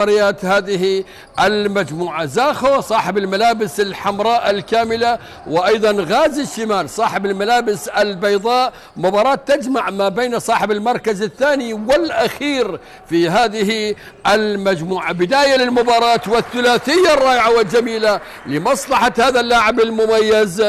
مباريات هذه المجموعة. زاخو صاحب الملابس الحمراء الكاملة، وأيضا غازي الشمال صاحب الملابس البيضاء. مباراة تجمع ما بين صاحب المركز الثاني والأخير في هذه المجموعة. بداية للمباراة والثلاثية الرائعة والجميلة لمصلحة هذا اللاعب المميز.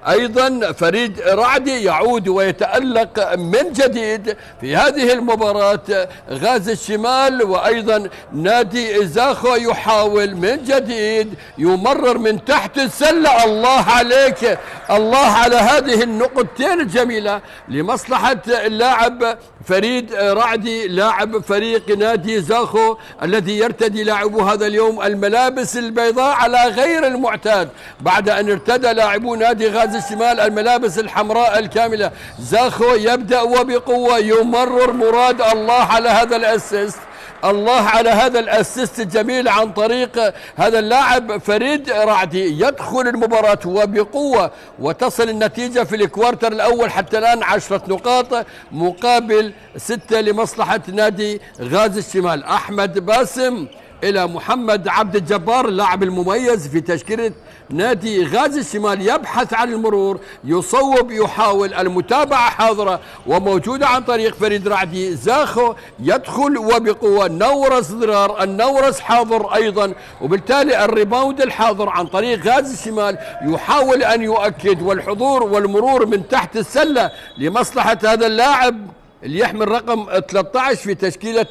أيضا فريد رعدي يعود ويتألق من جديد في هذه المباراة. غازي الشمال وأيضا نادي زاخو يحاول من جديد، يمرر من تحت السلة. الله عليك، الله على هذه النقطتين الجميلة لمصلحة اللاعب فريد رعدي لاعب فريق نادي زاخو الذي يرتدي لاعبو هذا اليوم الملابس البيضاء على غير المعتاد، بعد أن ارتدى لاعبو نادي غازي الشمال الملابس الحمراء الكاملة. زاخو يبدأ وبقوة، يمرر مراد. الله على هذا الأسيست، الله على هذا الأسيست الجميل عن طريق هذا اللاعب فريد رعدي. يدخل المباراة وبقوة وتصل النتيجة في الكوارتر الأول حتى الآن 10 نقاط مقابل 6 لمصلحة نادي غازي الشمال. أحمد باسم إلى محمد عبد الجبار اللاعب المميز في تشكيلة نادي غازي الشمال، يبحث عن المرور، يصوب، يحاول. المتابعة حاضرة وموجودة عن طريق فريد رعدي. زاخو يدخل وبقوة، نورس ضرار، النورس حاضر أيضا، وبالتالي الريباوند الحاضر عن طريق غازي الشمال. يحاول أن يؤكد، والحضور والمرور من تحت السلة لمصلحة هذا اللاعب اللي يحمل رقم 13 في تشكيلة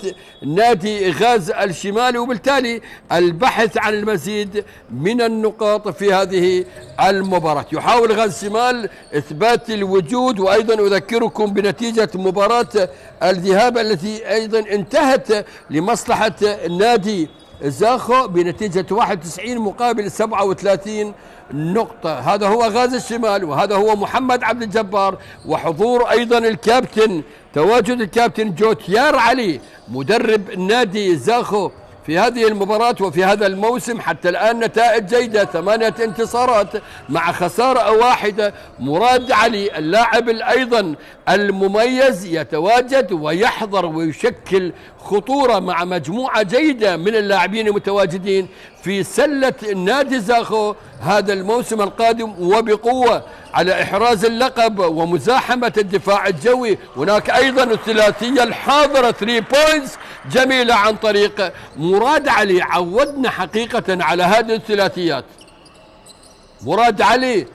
نادي غازي الشمال، وبالتالي البحث عن المزيد من النقاط في هذه المباراة. يحاول غازي الشمال إثبات الوجود، وأيضا أذكركم بنتيجة مباراة الذهاب التي أيضا انتهت لمصلحة نادي زاخو بنتيجة 91 مقابل 37 نقطة. هذا هو غازي الشمال، وهذا هو محمد عبد الجبار، وحضور أيضا الكابتن، تواجد الكابتن جوتيار علي مدرب نادي زاخو في هذه المباراة وفي هذا الموسم. حتى الآن نتائج جيدة، 8 انتصارات مع خسارة واحدة. مراد علي اللاعب أيضا المميز يتواجد ويحضر ويشكل خطورة مع مجموعة جيدة من اللاعبين المتواجدين في سلة نادي زاخو هذا الموسم القادم، وبقوة على إحراز اللقب ومزاحمة الدفاع الجوي. هناك أيضا الثلاثية الحاضرة 3 بوينتس جميلة عن طريق مراد علي. عودنا حقيقة على هذه الثلاثيات. مراد علي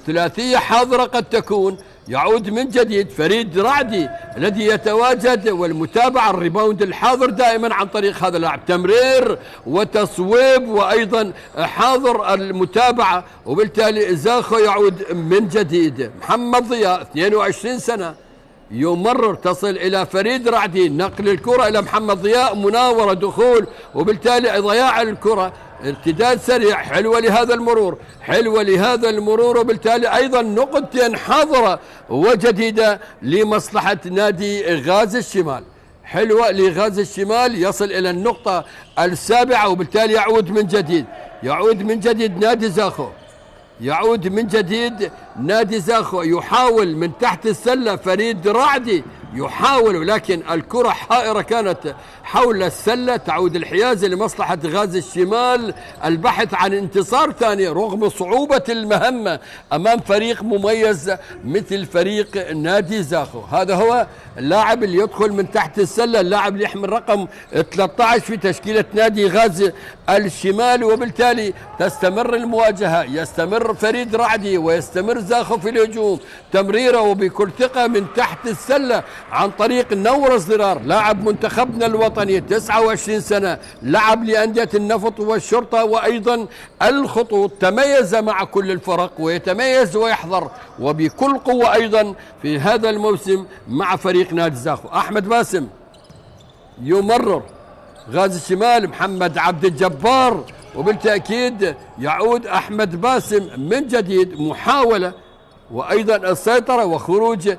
ثلاثية حاضرة قد تكون. يعود من جديد فريد رعدي الذي يتواجد، والمتابعة الريباوند الحاضر دائما عن طريق هذا اللاعب، تمرير وتصويب، وأيضا حاضر المتابعة. وبالتالي زاخو يعود من جديد. محمد ضياء 22 سنة يمرر، تصل إلى فريد رعدي، نقل الكرة إلى محمد ضياء، مناورة، دخول، وبالتالي ضياع الكرة. ارتداد سريع، حلوة لهذا المرور، حلوة لهذا المرور، وبالتالي أيضا نقطتين حاضرة وجديدة لمصلحة نادي غازي الشمال. حلوة لغازي الشمال، يصل إلى النقطة 7، وبالتالي يعود من جديد، يعود من جديد نادي زاخو، يعود من جديد نادي زاخو. يحاول من تحت السلة فريد رعدي، يحاول، ولكن الكرة حائرة كانت حول السلة. تعود الحيازة لمصلحة غازي الشمال، البحث عن انتصار ثاني رغم صعوبة المهمة أمام فريق مميز مثل فريق نادي زاخو. هذا هو اللاعب اللي يدخل من تحت السلة، اللاعب اللي يحمل رقم 13 في تشكيلة نادي غازي الشمال، وبالتالي تستمر المواجهة. يستمر فريد رعدي ويستمر زاخو في الهجوم، تمريره وبكل ثقة من تحت السلة عن طريق نورس ضرار لاعب منتخبنا الوطني، 29 سنة، لعب لأندية النفط والشرطة وأيضا الخطوط، تميز مع كل الفرق ويتميز ويحضر وبكل قوة أيضا في هذا الموسم مع فريق نادي زاخو. أحمد باسم يمرر، غازي الشمال محمد عبد الجبار، وبالتأكيد يعود أحمد باسم من جديد، محاولة وأيضا السيطرة وخروج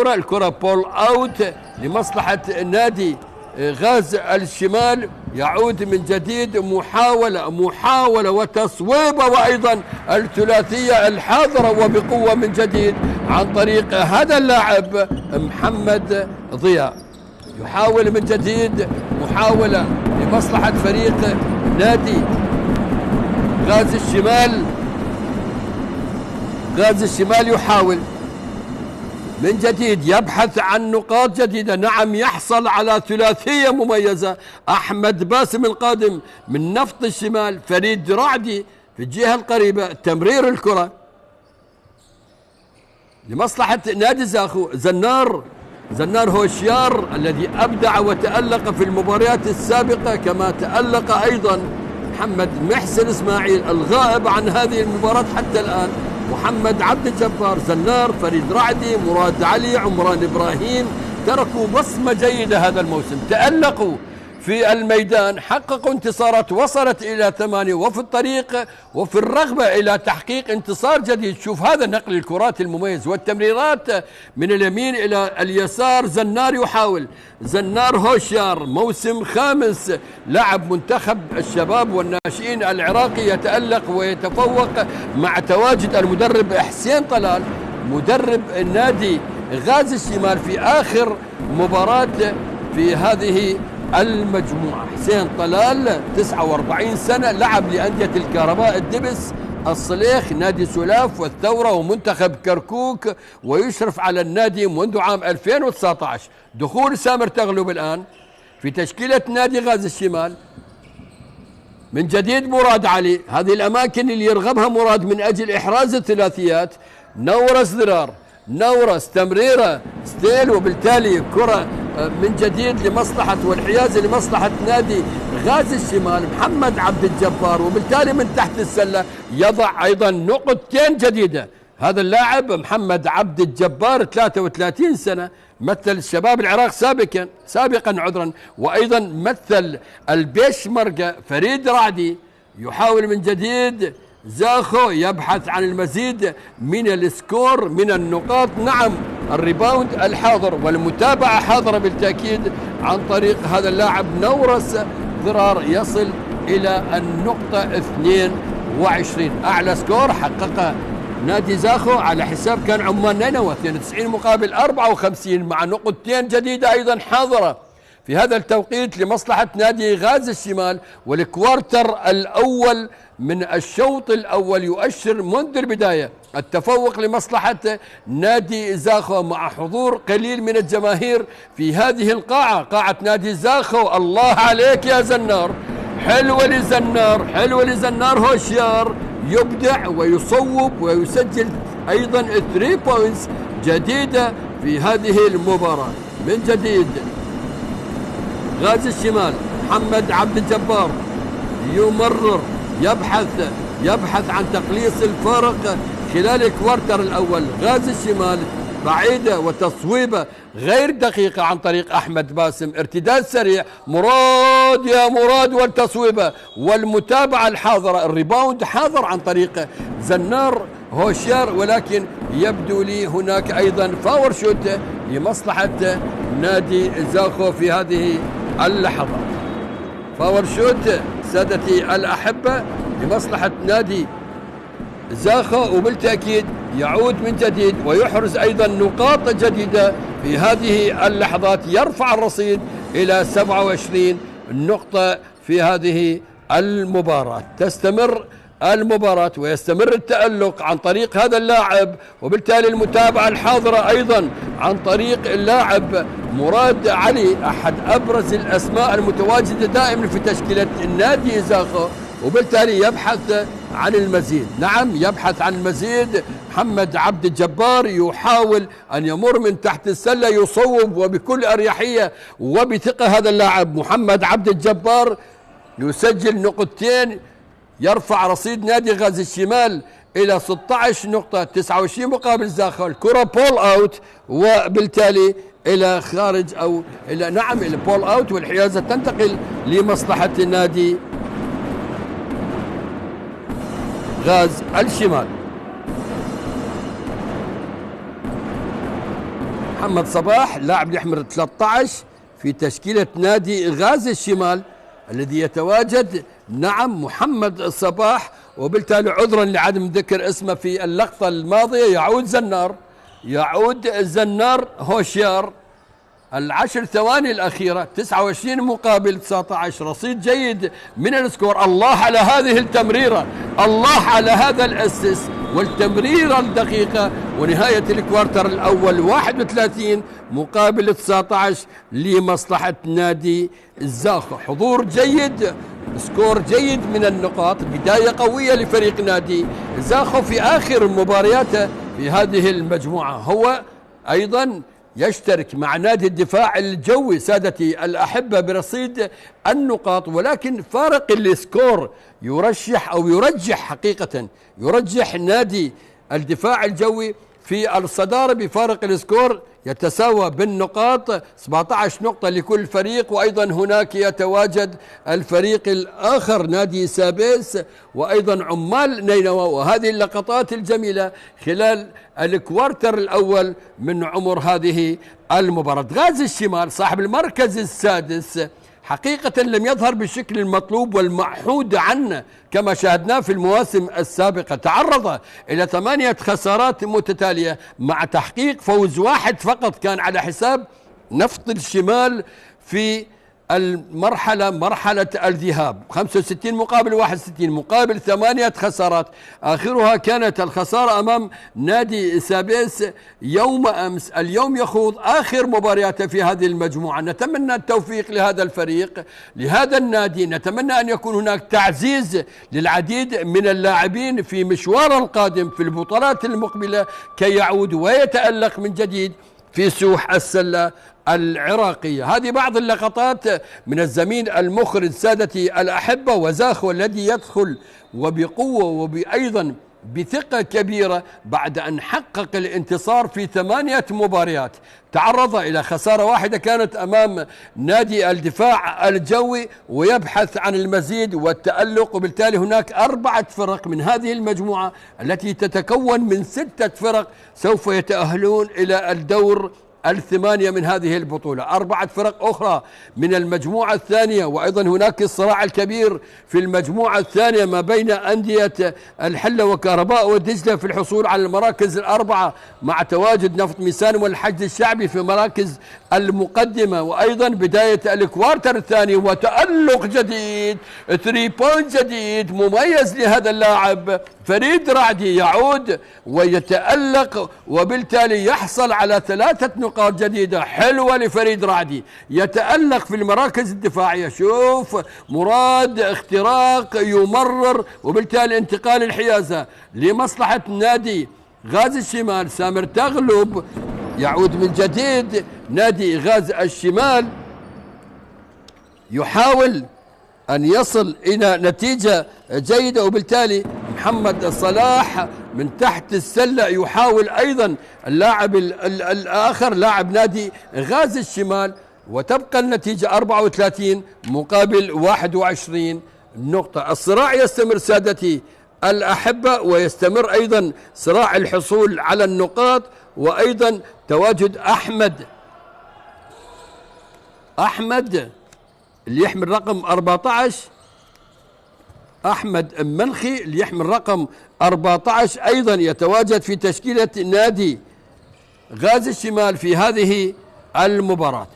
الكرة بول أوت لمصلحة نادي غازي الشمال. يعود من جديد، محاولة وتصويبة، وأيضا الثلاثية الحاضرة وبقوة من جديد عن طريق هذا اللاعب محمد ضياء. يحاول من جديد، محاولة لمصلحة فريق نادي غازي الشمال. غازي الشمال يحاول من جديد، يبحث عن نقاط جديدة. نعم، يحصل على ثلاثية مميزة. أحمد باسم القادم من نفط الشمال، فريد رعدي في الجهة القريبة، تمرير الكرة لمصلحة نادي زاخو. زنار هوشيار الذي أبدع وتألق في المباريات السابقة، كما تألق أيضا محمد محسن إسماعيل الغائب عن هذه المباراة حتى الآن. محمد عبد الجبار، زنار، فريد رعدي، مراد علي، عمران إبراهيم تركوا بصمة جيدة هذا الموسم، تألقوا في الميدان، حققوا انتصارات وصلت إلى 8، وفي الطريق وفي الرغبة إلى تحقيق انتصار جديد. شوف هذا نقل الكرات المميز والتمريرات من اليمين إلى اليسار. زنار يحاول، زنار هوشيار موسم خامس، لاعب منتخب الشباب والناشئين العراقي، يتألق ويتفوق مع تواجد المدرب حسين طلال مدرب النادي غازي الشمال في آخر مباراة في هذه المجموعة. حسين طلال 49 سنة، لعب لأندية الكهرباء، الدبس، الصليخ، نادي سلاف والثورة ومنتخب كركوك، ويشرف على النادي منذ عام 2019. دخول سامر تغلب الآن في تشكيلة نادي غازي الشمال. من جديد مراد علي، هذه الأماكن اللي يرغبها مراد من أجل إحراز الثلاثيات. نورس ذرار، نورس تمريرة ستيل، وبالتالي كرة من جديد لمصلحة والحيازة لمصلحة نادي غازي الشمال. محمد عبد الجبار، وبالتالي من تحت السلة يضع أيضا نقطتين جديدة. هذا اللاعب محمد عبد الجبار 33 سنة، مثل شباب العراق سابقا وأيضا مثل البيشمركة. فريد رعدي يحاول من جديد. زاخو يبحث عن المزيد من السكور، من النقاط. نعم، الريباوند الحاضر والمتابعة حاضرة بالتأكيد عن طريق هذا اللاعب نورس ذرار، يصل إلى النقطة 22. أعلى سكور حققه نادي زاخو على حساب كان عمان نينوى 92 مقابل 54، مع نقطتين جديدة أيضا حاضرة في هذا التوقيت لمصلحة نادي غازي الشمال. والكوارتر الأول من الشوط الأول يؤشر منذ البداية التفوق لمصلحة نادي زاخو، مع حضور قليل من الجماهير في هذه القاعة، قاعة نادي زاخو. الله عليك يا زنار، حلوة لزنار، حلوة لزنار هوشيار، يبدع ويصوب ويسجل أيضا 3 بوينتس جديدة في هذه المباراة. من جديد غازي الشمال، محمد عبد الجبار يمرر، يبحث عن تقليص الفارق خلال الكوارتر الأول. غازي الشمال بعيدة وتصويبة غير دقيقة عن طريق أحمد باسم، ارتداد سريع، مراد يا مراد، والتصويبة والمتابعة الحاضرة، الريباوند حاضر عن طريق زنار هوشيار، ولكن يبدو لي هناك أيضا فاور شوت لمصلحة نادي زاخو في هذه اللحظة. فاور شوت سادتي الأحبة لمصلحة نادي زاخو، وبالتأكيد يعود من جديد ويحرز أيضا نقاط جديدة في هذه اللحظات، يرفع الرصيد إلى 27 نقطة في هذه المباراة. تستمر المباراة ويستمر التألق عن طريق هذا اللاعب، وبالتالي المتابعة الحاضرة أيضا عن طريق اللاعب مراد علي، أحد أبرز الأسماء المتواجدة دائما في تشكيلة النادي زاخو، وبالتالي يبحث عن المزيد. نعم، يبحث عن المزيد. محمد عبد الجبار يحاول أن يمر من تحت السلة، يصوب وبكل أريحية وبثقة. هذا اللاعب محمد عبد الجبار يسجل نقطتين، يرفع رصيد نادي غازي الشمال إلى 16 نقطة، 29 مقابل زاخو. الكرة بول أوت، وبالتالي إلى خارج أو إلى بول أوت، والحيازة تنتقل لمصلحة نادي غاز الشمال. محمد صباح لاعب يحمل 13 في تشكيلة نادي غازي الشمال الذي يتواجد. نعم، محمد صباح، وبالتالي عذرا لعدم ذكر اسمه في اللقطة الماضية. يعود زنار هوشيار العشر ثواني الأخيرة 29 مقابل 19، رصيد جيد من السكور. الله على هذه التمريرة، الله على هذا الأسس والتمريرة الدقيقة. ونهاية الكوارتر الأول 31 مقابل 19 لمصلحة نادي زاخو. حضور جيد، سكور جيد من النقاط، بداية قوية لفريق نادي زاخو في آخر مبارياته في هذه المجموعة. هو أيضا يشترك مع نادي الدفاع الجوي سادتي الأحبة برصيد النقاط، ولكن فارق السكور يرشح أو يرجح حقيقة، يرجح نادي الدفاع الجوي في الصدارة بفارق السكور يتساوى بالنقاط 17 نقطة لكل فريق. وأيضا هناك يتواجد الفريق الآخر نادي سابيس وأيضا عمال نينوى. وهذه اللقطات الجميلة خلال الكوارتر الأول من عمر هذه المباراة. غازي الشمال صاحب المركز السادس حقيقة لم يظهر بالشكل المطلوب والمعهود عنه كما شاهدناه في المواسم السابقة. تعرض إلى 8 خسارات متتالية مع تحقيق فوز واحد فقط كان على حساب نفط الشمال في مرحلة الذهاب. 65 مقابل 61 مقابل 8 خسارات، آخرها كانت الخسارة أمام نادي سابيس يوم أمس. اليوم يخوض آخر مبارياته في هذه المجموعة. نتمنى التوفيق لهذا الفريق، لهذا النادي. نتمنى أن يكون هناك تعزيز للعديد من اللاعبين في مشوار القادم في البطولات المقبلة كي يعود ويتألق من جديد في سوح السلة العراقية. هذه بعض اللقطات من الزميل المخرج سادتي الأحبة. وزاخو الذي يدخل وبقوة وبأيضا بثقة كبيرة بعد أن حقق الانتصار في 8 مباريات. تعرض إلى خسارة واحدة كانت أمام نادي الدفاع الجوي ويبحث عن المزيد والتألق. وبالتالي هناك 4 فرق من هذه المجموعة التي تتكون من 6 فرق سوف يتأهلون إلى الدور 8 من هذه البطولة. 4 فرق أخرى من المجموعة الثانية. وأيضا هناك الصراع الكبير في المجموعة الثانية ما بين أندية الحلة وكهرباء ودجلة في الحصول على المراكز ال4 مع تواجد نفط ميسان والحشد الشعبي في مراكز المقدمة. وأيضا بداية الكوارتر الثاني وتألق جديد، 3 بوينت جديد مميز لهذا اللاعب فريد رعدي، يعود ويتألق وبالتالي يحصل على 3 نقاط جديدة حلوة لفريد رعدي. يتألق في المراكز الدفاعية. شوف مراد اختراق يمرر وبالتالي انتقال الحيازة لمصلحة نادي غازي الشمال. سامر تغلب يعود من جديد نادي غازي الشمال، يحاول أن يصل إلى نتيجة جيدة. وبالتالي محمد صلاح من تحت السلة يحاول أيضا اللاعب الآخر لاعب نادي غازي الشمال. وتبقى النتيجة 34 مقابل 21 نقطة. الصراع يستمر سادتي الأحبة، ويستمر أيضا صراع الحصول على النقاط. وأيضا تواجد أحمد اللي يحمل رقم 14، أحمد منخي اللي يحمل رقم 14 أيضا يتواجد في تشكيلة نادي غازي الشمال في هذه المباراة.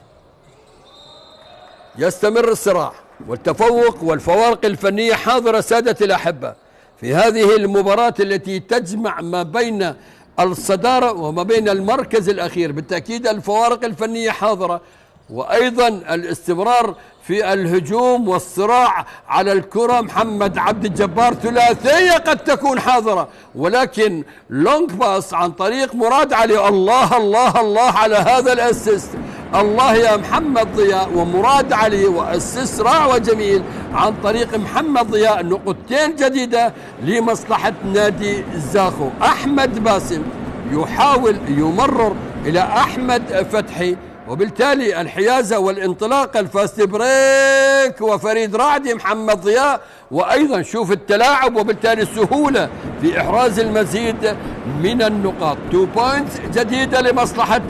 يستمر الصراع والتفوق والفوارق الفنية حاضرة سادة الأحبة في هذه المباراة التي تجمع ما بين الصدارة وما بين المركز الأخير. بالتأكيد الفوارق الفنية حاضرة، وأيضا الاستمرار في الهجوم والصراع على الكرة. محمد عبد الجبار ثلاثية قد تكون حاضرة، ولكن لونج باس عن طريق مراد علي. الله الله الله على هذا الأسيست، الله يا محمد ضياء ومراد علي، وأسيست رائع وجميل عن طريق محمد ضياء. نقطتين جديدة لمصلحة نادي زاخو. أحمد باسم يحاول يمرر إلى أحمد فتحي، وبالتالي الحيازة والانطلاق الفاست بريك وفريد رعدي محمد ضياء. وأيضا شوف التلاعب وبالتالي السهولة في إحراز المزيد من النقاط. 2 بوينتس جديدة لمصلحة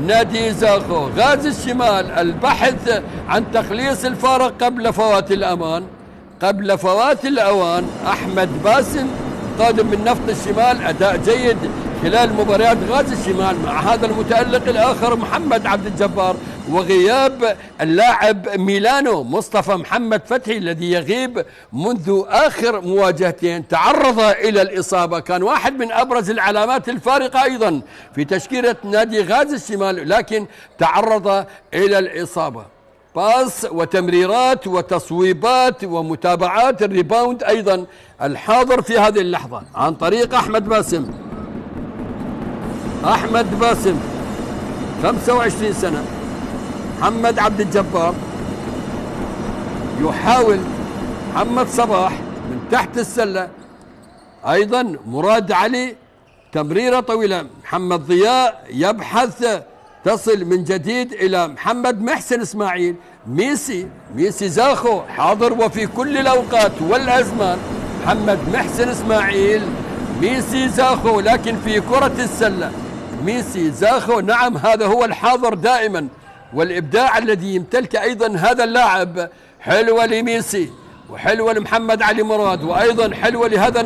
نادي زاخو. غازي الشمال البحث عن تخليص الفارق قبل فوات الأوان. أحمد باسم قادم من نفط الشمال، أداء جيد خلال مباريات غازي الشمال مع هذا المتألق الآخر محمد عبد الجبار. وغياب اللاعب ميلانو مصطفى محمد فتحي الذي يغيب منذ آخر مواجهتين، تعرض إلى الإصابة، كان واحد من أبرز العلامات الفارقة أيضا في تشكيلة نادي غازي الشمال، لكن تعرض إلى الإصابة. باص وتمريرات وتصويبات ومتابعات الريباوند أيضا الحاضر في هذه اللحظة عن طريق أحمد باسم. أحمد باسم 25 سنة. محمد عبد الجبار يحاول، محمد صباح من تحت السلة أيضا، مراد علي تمريرة طويلة، محمد ضياء يبحث، تصل من جديد إلى محمد محسن إسماعيل. ميسي زاخو حاضر وفي كل الأوقات والأزمان. محمد محسن إسماعيل، ميسي زاخو، لكن في كرة السلة ميسي زاخو، نعم هذا هو الحاضر دائما، والإبداع الذي يمتلكه أيضا هذا اللاعب. حلوة لميسي وحلوة لمحمد علي مراد، وأيضا حلوة لهذا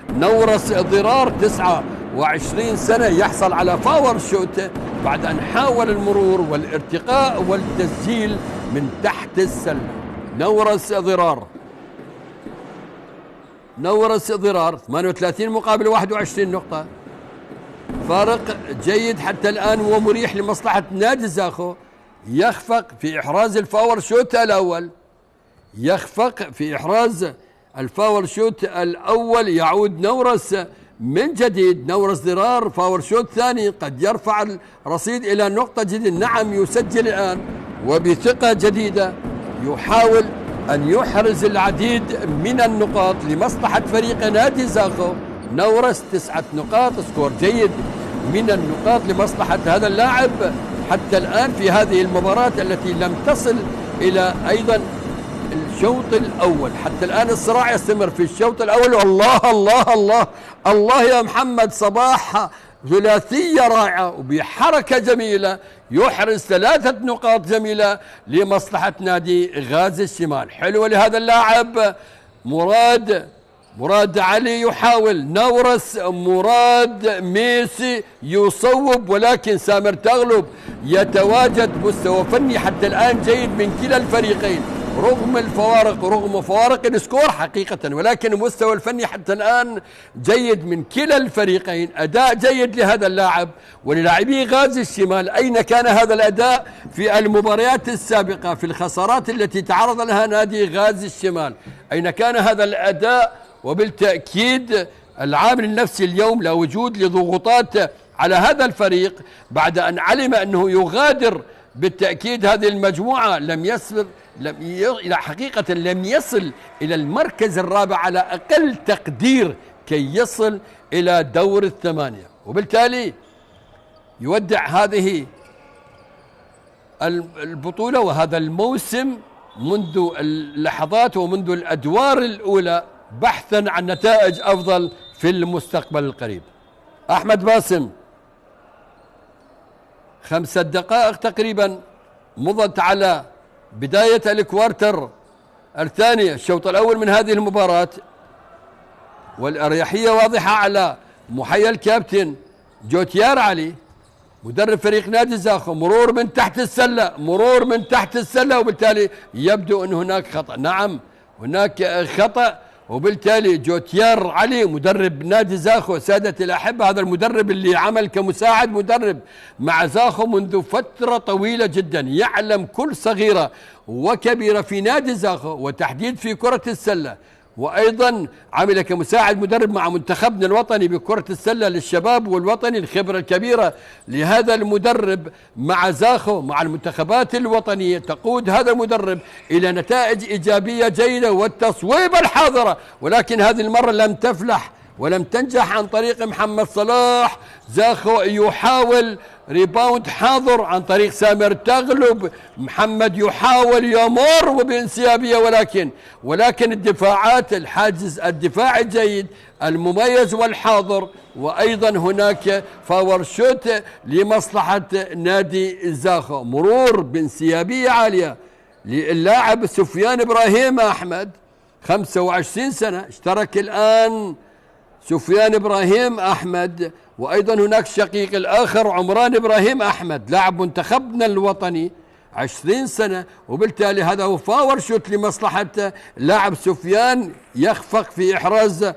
نورس ضرار 29 سنة يحصل على باور شوت بعد أن حاول المرور والارتقاء والتسجيل من تحت السلة. نورس ضرار 38 مقابل 21 نقطة، فارق جيد حتى الآن ومريح لمصلحة نادي زاخو. يخفق في إحراز الفاور شوت الأول، يعود نورس من جديد. نورس ضرار فاور شوت ثاني قد يرفع الرصيد إلى نقطة جديدة، نعم يسجل الآن وبثقة جديدة، يحاول أن يحرز العديد من النقاط لمصلحة فريق نادي زاخو. نورس 9 نقاط، سكور جيد من النقاط لمصلحة هذا اللاعب حتى الآن في هذه المباراة التي لم تصل إلى أيضا الشوط الأول. حتى الآن الصراع يستمر في الشوط الأول. الله الله الله الله يا محمد صباح، ثلاثية رائعة وبحركة جميلة يحرز 3 نقاط جميلة لمصلحة نادي غازي الشمال. حلوة لهذا اللاعب. مراد علي يحاول، نورس، مراد، ميسي يصوب، ولكن سامر تغلب يتواجد مستوى فني حتى الآن جيد من كلا الفريقين رغم فوارق السكور حقيقة، ولكن المستوى الفني حتى الآن جيد من كلا الفريقين. أداء جيد لهذا اللاعب وللاعبي غازي الشمال. أين كان هذا الأداء في المباريات السابقة في الخسارات التي تعرض لها نادي غازي الشمال؟ أين كان هذا الأداء؟ وبالتأكيد العامل النفسي اليوم لا وجود لضغوطات على هذا الفريق بعد أن علم أنه يغادر بالتأكيد هذه المجموعة. لم يصل إلى المركز الرابع على أقل تقدير كي يصل إلى دور الثمانية، وبالتالي يودع هذه البطولة وهذا الموسم منذ اللحظات ومنذ الأدوار الأولى بحثا عن نتائج أفضل في المستقبل القريب. أحمد باسم 5 دقائق تقريبا مضت على بداية الكوارتر الثانية الشوط الأول من هذه المباراة، والأريحية واضحة على محيا الكابتن جوتيار علي مدرب فريق نادي زاخو. مرور من تحت السلة وبالتالي يبدو أن هناك خطأ. نعم هناك خطأ، وبالتالي جوتيار علي مدرب نادي زاخو سادتي الأحبة، هذا المدرب اللي عمل كمساعد مدرب مع زاخو منذ فترة طويلة جدا، يعلم كل صغيرة وكبيرة في نادي زاخو وتحديد في كرة السلة، وأيضا عمل كمساعد مدرب مع منتخبنا الوطني بكرة السلة للشباب والوطني. الخبرة الكبيرة لهذا المدرب مع زاخو مع المنتخبات الوطنية تقود هذا المدرب إلى نتائج إيجابية جيدة والتصويب الحاضرة، ولكن هذه المرة لم تفلح ولم تنجح عن طريق محمد صلاح. زاخو يحاول ريباوند حاضر عن طريق سامر تغلب. محمد يحاول يمر وبانسيابية، ولكن الدفاعات، الحاجز الدفاعي الجيد المميز والحاضر، وأيضا هناك فاور شوت لمصلحة نادي زاخو. مرور بانسيابية عالية للاعب سفيان إبراهيم أحمد 25 سنة. اشترك الآن سفيان إبراهيم أحمد وأيضا هناك الشقيق الآخر عمران إبراهيم أحمد لاعب منتخبنا الوطني 20 سنة، وبالتالي هذا هو فاور شوت لمصلحة لاعب سفيان يخفق في إحراز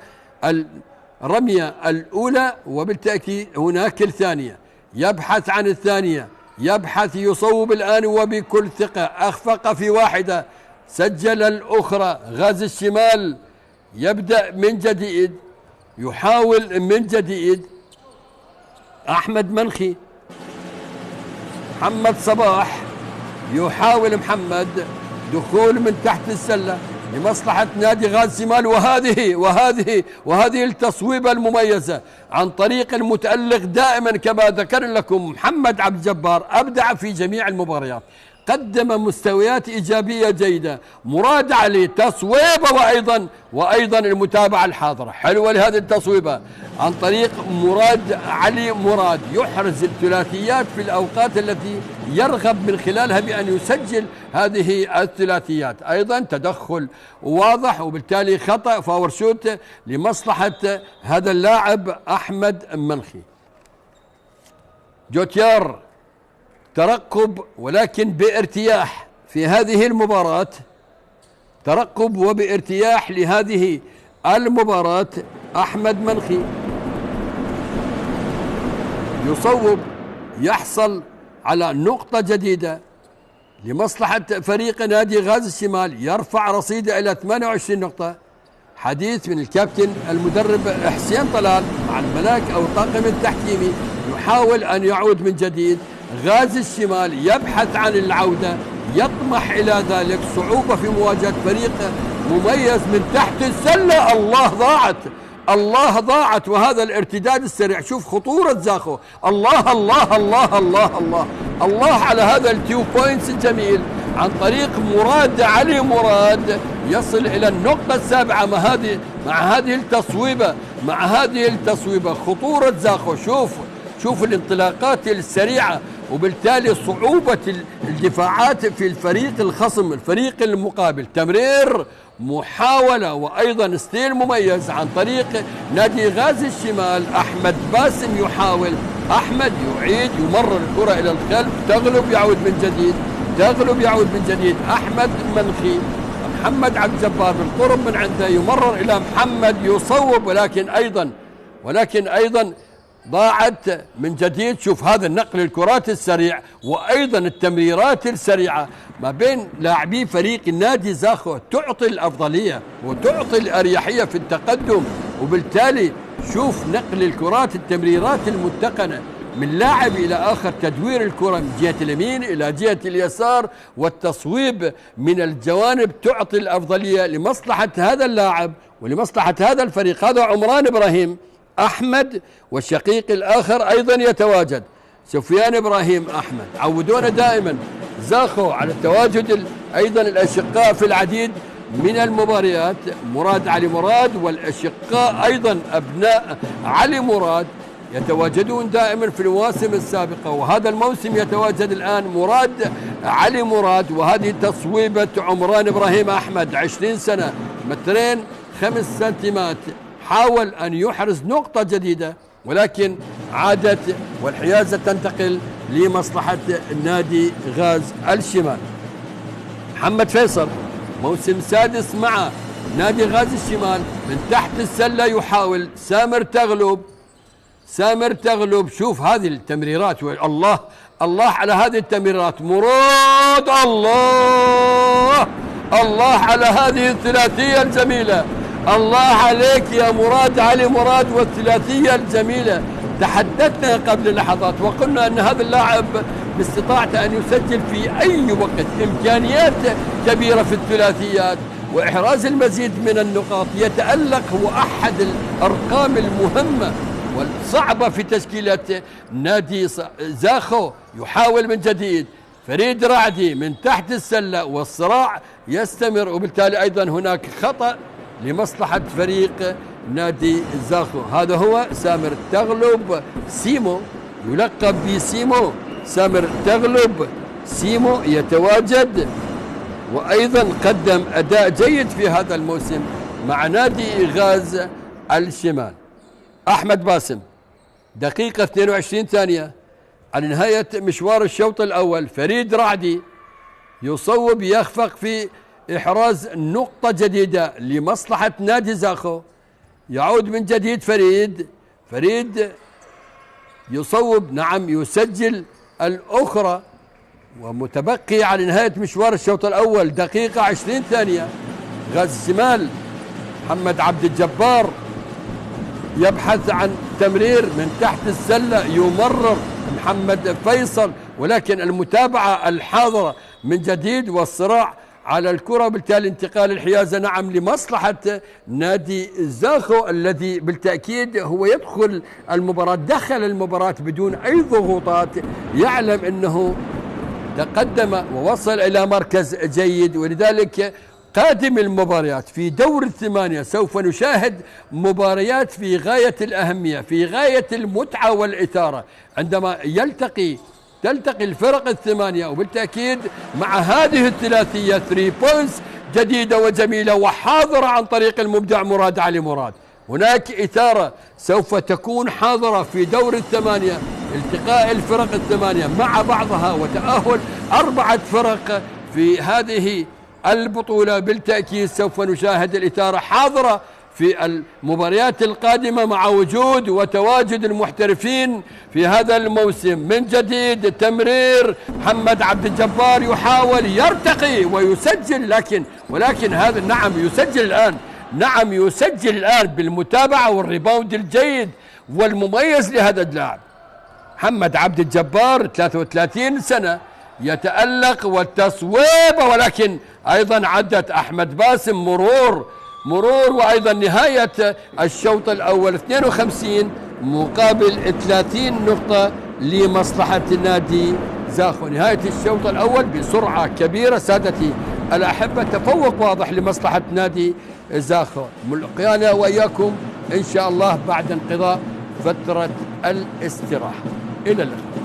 الرمية الأولى، وبالتأكيد هناك الثانية يبحث عن الثانية، يبحث يصوب الآن وبكل ثقة، أخفق في واحدة سجل الأخرى. غاز الشمال يبدأ من جديد، يحاول من جديد. أحمد منخي، محمد صباح، يحاول محمد دخول من تحت السلة لمصلحة نادي غاز شمال، وهذه التصويبة المميزة عن طريق المتألق دائما كما ذكر لكم محمد عبد الجبار، أبدع في جميع المباريات، قدم مستويات إيجابية جيدة. مراد علي تصويبة وأيضا المتابعة الحاضرة حلوة لهذه التصويبة عن طريق مراد علي. مراد يحرز الثلاثيات في الأوقات التي يرغب من خلالها بأن يسجل هذه الثلاثيات. أيضا تدخل واضح، وبالتالي خطأ فاور شوت لمصلحة هذا اللاعب أحمد منخي. جوتيار ترقب ولكن بارتياح في هذه المباراة، ترقب وبارتياح لهذه المباراة. أحمد منخي يصوب، يحصل على نقطة جديدة لمصلحة فريق نادي غاز الشمال، يرفع رصيده إلى 28 نقطة. حديث من الكابتن المدرب حسين طلال مع الملاك أو الطاقم التحكيمي، يحاول أن يعود من جديد. غاز الشمال يبحث عن العودة، يطمح إلى ذلك، صعوبة في مواجهة فريق مميز من تحت السلة. الله ضاعت وهذا الارتداد السريع، شوف خطورة زاخو. الله الله الله الله الله الله على هذا التو بوينتس الجميل عن طريق مراد علي. مراد يصل إلى النقطة السابعة مع هذه التصويبة خطورة زاخو. شوف الانطلاقات السريعة، وبالتالي صعوبة الدفاعات في الفريق الخصم الفريق المقابل. تمرير، محاولة وأيضا ستيل مميز عن طريق نادي غاز الشمال. أحمد باسم يحاول، أحمد يعيد، يمرر الكرة إلى الخلف، تغلب يعود من جديد. أحمد منخي، محمد عبد الجبار بالقرب من عنده، يمرر إلى محمد، يصوب، ولكن أيضا ضاعت من جديد. شوف هذا النقل الكرات السريع وأيضا التمريرات السريعة ما بين لاعبي فريق النادي زاخو، تعطي الأفضلية وتعطي الأريحية في التقدم. وبالتالي شوف نقل الكرات، التمريرات المتقنة من لاعب إلى آخر، تدوير الكرة من جهة اليمين إلى جهة اليسار، والتصويب من الجوانب تعطي الأفضلية لمصلحة هذا اللاعب ولمصلحة هذا الفريق. هذا عمران إبراهيم أحمد، والشقيق الآخر أيضا يتواجد سفيان إبراهيم أحمد. عودونا دائما زاخو على التواجد أيضا الأشقاء في العديد من المباريات. مراد علي مراد والأشقاء أيضا أبناء علي مراد يتواجدون دائما في المواسم السابقة، وهذا الموسم يتواجد الآن مراد علي مراد. وهذه تصويبة عمران إبراهيم أحمد، 20 سنة، 2 5 سنتيمات، حاول أن يحرز نقطة جديدة ولكن عادت والحيازة تنتقل لمصلحة نادي غاز الشمال. محمد فيصل موسم سادس مع نادي غاز الشمال، من تحت السلة يحاول. سامر تغلب، شوف هذه التمريرات، الله على هذه التمريرات. مراد، الله على هذه الثلاثية الجميلة. الله عليك يا مراد علي مراد والثلاثية الجميلة. تحدثنا قبل لحظات وقلنا أن هذا اللاعب باستطاعته أن يسجل في أي وقت، إمكانيات كبيرة في الثلاثيات وإحراز المزيد من النقاط. يتألق، هو أحد الأرقام المهمة والصعبة في تشكيلة نادي زاخو. يحاول من جديد فريد رعدي من تحت السلة والصراع يستمر، وبالتالي أيضا هناك خطأ لمصلحة فريق نادي زاخو. هذا هو سامر تغلب سيمو، يلقب بسيمو. سامر تغلب سيمو يتواجد وأيضا قدم أداء جيد في هذا الموسم مع نادي غاز الشمال. أحمد باسم دقيقة 22 ثانية على نهاية مشوار الشوط الأول. فريد رعدي يصوب يخفق في إحراز نقطة جديدة لمصلحة نادي زاخو. يعود من جديد فريد يصوب، نعم يسجل الأخرى، ومتبقي على نهاية مشوار الشوط الأول دقيقة 20 ثانية. غاز الشمال محمد عبد الجبار يبحث عن تمرير من تحت السلة، يمرر محمد فيصل، ولكن المتابعة الحاضرة من جديد والصراع على الكرة، بالتالي انتقال الحيازة نعم لمصلحة نادي زاخو الذي بالتأكيد هو يدخل المباراة، دخل المباراة بدون أي ضغوطات، يعلم أنه تقدم ووصل إلى مركز جيد. ولذلك قادم المباريات في دور الثمانية سوف نشاهد مباريات في غاية الأهمية، في غاية المتعة والإثارة، عندما تلتقي الفرق الثمانية، وبالتأكيد مع هذه الثلاثية 3 بوينتس جديدة وجميلة وحاضرة عن طريق المبدع مراد علي مراد. هناك إثارة سوف تكون حاضرة في دور الثمانية، التقاء الفرق الثمانية مع بعضها وتأهل 4 فرق في هذه البطولة. بالتأكيد سوف نشاهد الإثارة حاضرة في المباريات القادمة مع وجود وتواجد المحترفين في هذا الموسم. من جديد تمرير محمد عبد الجبار يحاول يرتقي ويسجل، ولكن هذا نعم يسجل الآن بالمتابعة والريباوند الجيد والمميز لهذا اللاعب. محمد عبد الجبار 33 سنة يتألق والتصويب، ولكن أيضا عدت أحمد باسم مرور، وأيضا نهاية الشوط الأول 52 مقابل 30 نقطة لمصلحة نادي زاخو. نهاية الشوط الأول بسرعة كبيرة سادتي الأحبة، تفوق واضح لمصلحة نادي زاخو. ملقيانا وإياكم إن شاء الله بعد انقضاء فترة الاستراحة. إلى اللقاء.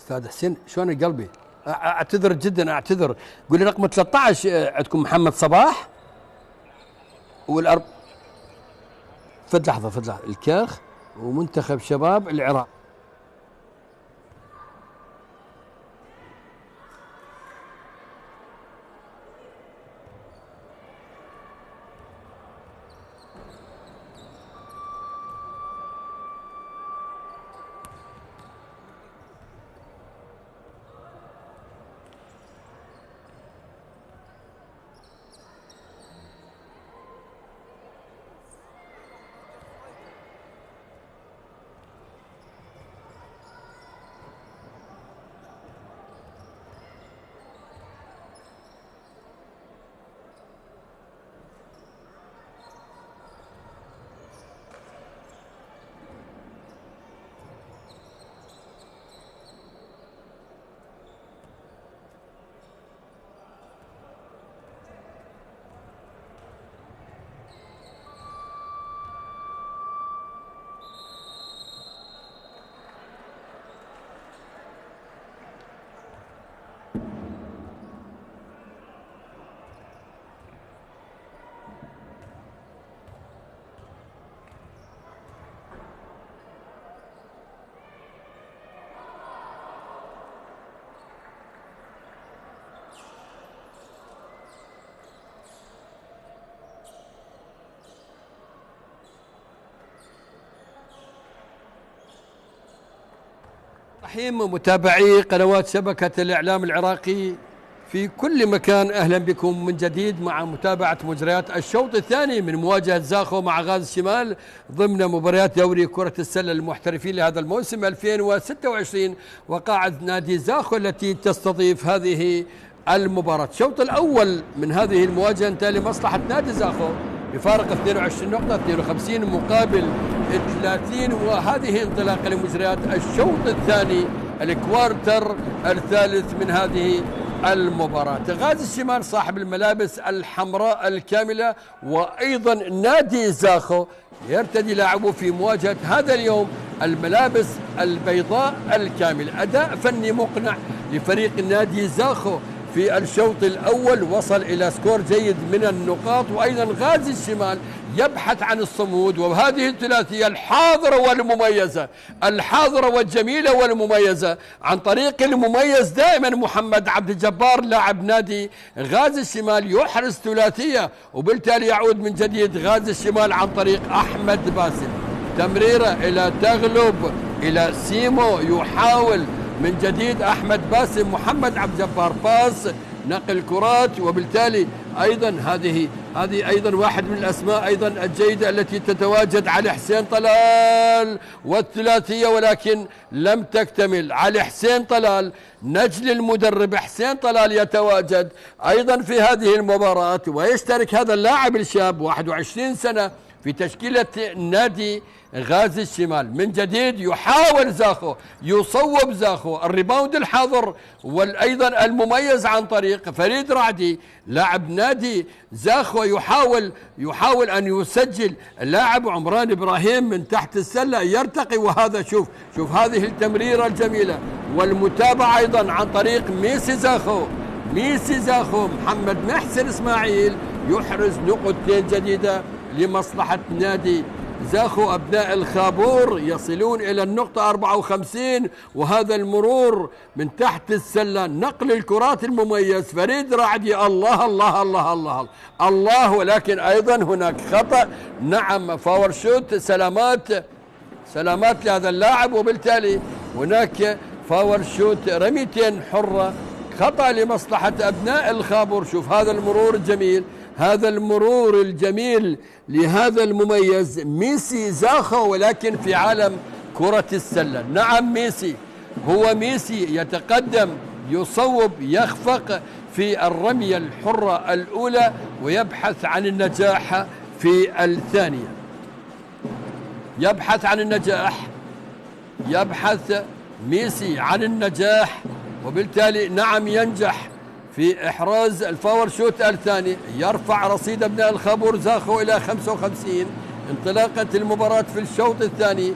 استاذ حسين شلون قلبي؟ اعتذر جدا اعتذر. قول لي رقم 13 عندكم محمد صباح والأرب. فد لحظه الكاخ ومنتخب شباب العراق. رحيم متابعي قنوات شبكة الإعلام العراقي في كل مكان، أهلا بكم من جديد مع متابعة مجريات الشوط الثاني من مواجهة زاخو مع غاز الشمال ضمن مباريات دوري كرة السلة المحترفين لهذا الموسم 2026 وقاعة نادي زاخو التي تستضيف هذه المباراة. الشوط الأول من هذه المواجهة انتهى لمصلحة نادي زاخو بفارق 22 نقطة 52 مقابل 30، وهذه انطلاقة لمجريات الشوط الثاني الكوارتر الثالث من هذه المباراة. غاز الشمال صاحب الملابس الحمراء الكاملة وأيضا نادي زاخو يرتدي لاعبه في مواجهة هذا اليوم الملابس البيضاء الكاملة. أداء فني مقنع لفريق نادي زاخو في الشوط الأول، وصل إلى سكور جيد من النقاط، وأيضا غاز الشمال يبحث عن الصمود، وهذه الثلاثية الحاضرة والمميزة، الحاضرة والجميلة والمميزة عن طريق المميز دائما محمد عبد الجبار لاعب نادي غاز الشمال يحرز ثلاثية، وبالتالي يعود من جديد غاز الشمال عن طريق أحمد باسم. تمريرة إلى تغلب إلى سيمو، يحاول من جديد أحمد باسم محمد عبد الجبار باس نقل كرات، وبالتالي أيضا هذه أيضا واحد من الأسماء أيضا الجيدة التي تتواجد علي حسين طلال والثلاثية، ولكن لم تكتمل. علي حسين طلال نجل المدرب حسين طلال يتواجد أيضا في هذه المباراة، ويشترك هذا اللاعب الشاب 21 سنة في تشكيلة نادي غاز الشمال. من جديد يحاول زاخو، يصوب زاخو، الريباوند الحاضر وايضا المميز عن طريق فريد رعدي لاعب نادي زاخو، يحاول ان يسجل اللاعب عمران ابراهيم من تحت السله يرتقي، وهذا شوف هذه التمريره الجميله والمتابعه ايضا عن طريق ميسي زاخو محمد محسن اسماعيل يحرز نقطتين جديده لمصلحه نادي زاخو. أبناء الخابور يصلون إلى النقطة 54، وهذا المرور من تحت السلة، نقل الكرات المميز فريد رعدي، الله الله الله الله الله، ولكن أيضا هناك خطأ. نعم فاور شوت، سلامات لهذا اللاعب، وبالتالي هناك فاور شوت رميتين حرة، خطأ لمصلحة أبناء الخابور. شوف هذا المرور الجميل، هذا المرور الجميل لهذا المميز ميسي زاخو، ولكن في عالم كرة السلة. نعم ميسي يتقدم، يصوب، يخفق في الرمية الحرة الأولى ويبحث عن النجاح في الثانية. يبحث ميسي عن النجاح، وبالتالي نعم ينجح في إحراز الفاور شوت الثاني، يرفع رصيد أبناء الخابور زاخو إلى 55. انطلاقة المباراة في الشوط الثاني،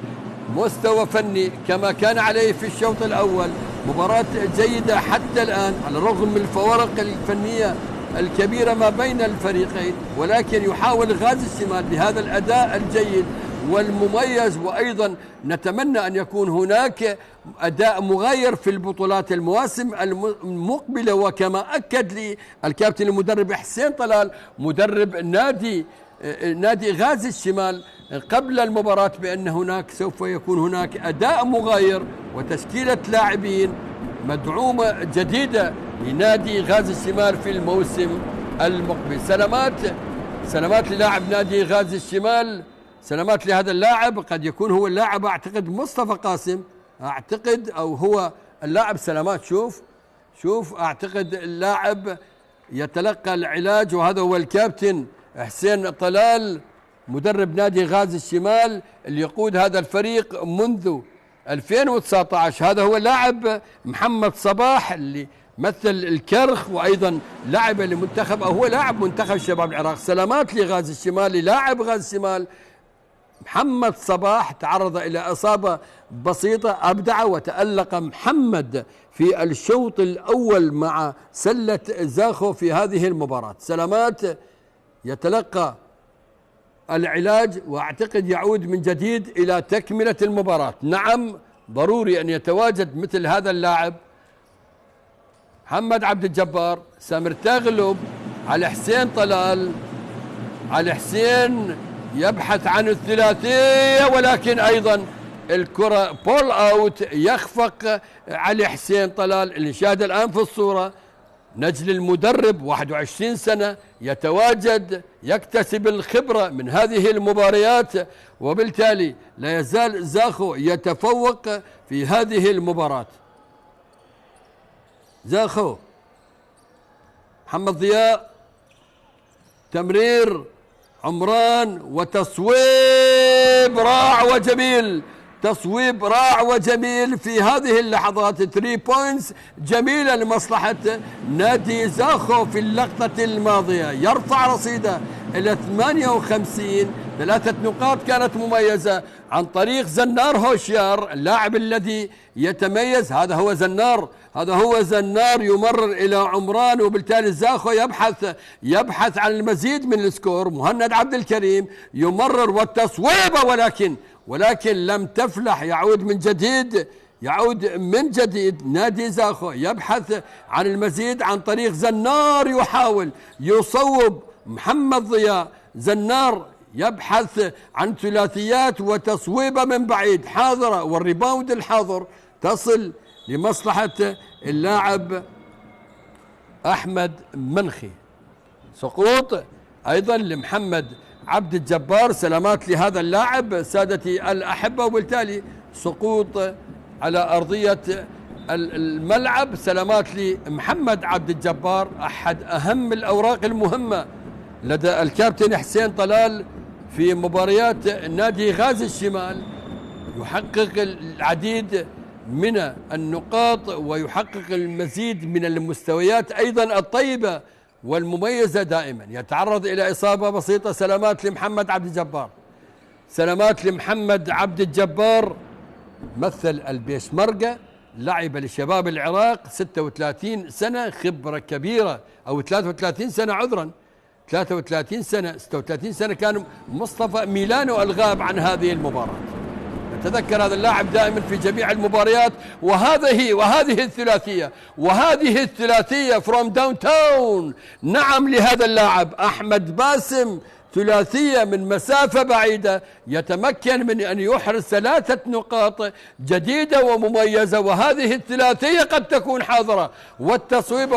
مستوى فني كما كان عليه في الشوط الأول، مباراة جيدة حتى الآن على الرغم من الفوارق الفنية الكبيرة ما بين الفريقين، ولكن يحاول غازي الشمال بهذا الأداء الجيد والمميز، وأيضا نتمنى أن يكون هناك أداء مغاير في البطولات المواسم المقبلة. وكما أكد لي الكابتن المدرب حسين طلال مدرب نادي غازي الشمال قبل المباراة بأن هناك سوف يكون هناك أداء مغاير وتشكيلة لاعبين مدعومة جديدة لنادي غازي الشمال في الموسم المقبل. سلامات للاعب نادي غازي الشمال، سلامات لهذا اللاعب. قد يكون هو اللاعب أعتقد مصطفى قاسم، أعتقد أو هو اللاعب. سلامات شوف أعتقد اللاعب يتلقى العلاج، وهذا هو الكابتن حسين طلال مدرب نادي غازي الشمال اللي يقود هذا الفريق منذ 2019. هذا هو اللاعب محمد صباح اللي مثل الكرخ وأيضا لعب لمنتخب أو هو لاعب منتخب شباب العراق. سلامات لغازي الشمال للاعب غازي الشمال محمد صباح، تعرض إلى إصابة بسيطة، أبدع وتألق محمد في الشوط الأول مع سلة زاخو في هذه المباراة. سلامات يتلقى العلاج وأعتقد يعود من جديد إلى تكملة المباراة. نعم ضروري أن يتواجد مثل هذا اللاعب محمد عبد الجبار، سامر تغلب، علي حسين طلال. علي حسين يبحث عن الثلاثية ولكن أيضا الكرة بول أوت، يخفق علي حسين طلال اللي شاهد الآن في الصورة. نجل المدرب 21 سنة يتواجد يكتسب الخبرة من هذه المباريات، وبالتالي لا يزال زاخو يتفوق في هذه المباراة. زاخو محمد ضياء، تمرير عمران وتصويب رائع وجميل، تصويب رائع وجميل في هذه اللحظات. 3 بوينتس جميلة لمصلحة نادي زاخو في اللقطة الماضية، يرفع رصيده إلى 58. 3 نقاط كانت مميزة عن طريق زنار هوشيار اللاعب الذي يتميز. هذا هو زنار يمرر إلى عمران، وبالتالي زاخو يبحث عن المزيد من السكور. مهند عبد الكريم يمرر والتصويب ولكن لم تفلح. يعود من جديد نادي زاخو يبحث عن المزيد عن طريق زنار، يحاول يصوب محمد ضياء. زنار يبحث عن ثلاثيات وتصويبه من بعيد حاضرة، والريباوند الحاضر تصل لمصلحة اللاعب أحمد منخي. سقوط أيضا لمحمد عبد الجبار. سلامات لهذا اللاعب سادتي الأحبة، وبالتالي سقوط على أرضية الملعب. سلامات لمحمد عبد الجبار، أحد أهم الأوراق المهمة لدى الكابتن حسين طلال في مباريات نادي غازي الشمال، يحقق العديد من النقاط ويحقق المزيد من المستويات أيضا الطيبة والمميزة دائما. يتعرض إلى إصابة بسيطة. سلامات لمحمد عبد الجبار مثل البيشمركة، لعب لشباب العراق، 36 سنة خبرة كبيرة، أو 33 سنة عذرا، 33 سنة 36 سنة كان مصطفى ميلانو الغاب عن هذه المباراة. نتذكر هذا اللاعب دائما في جميع المباريات. وهذه الثلاثية فروم داون تاون. نعم لهذا اللاعب أحمد باسم، ثلاثية من مسافة بعيدة، يتمكن من أن يحرز 3 نقاط جديدة ومميزة. وهذه الثلاثية قد تكون حاضرة والتصويب،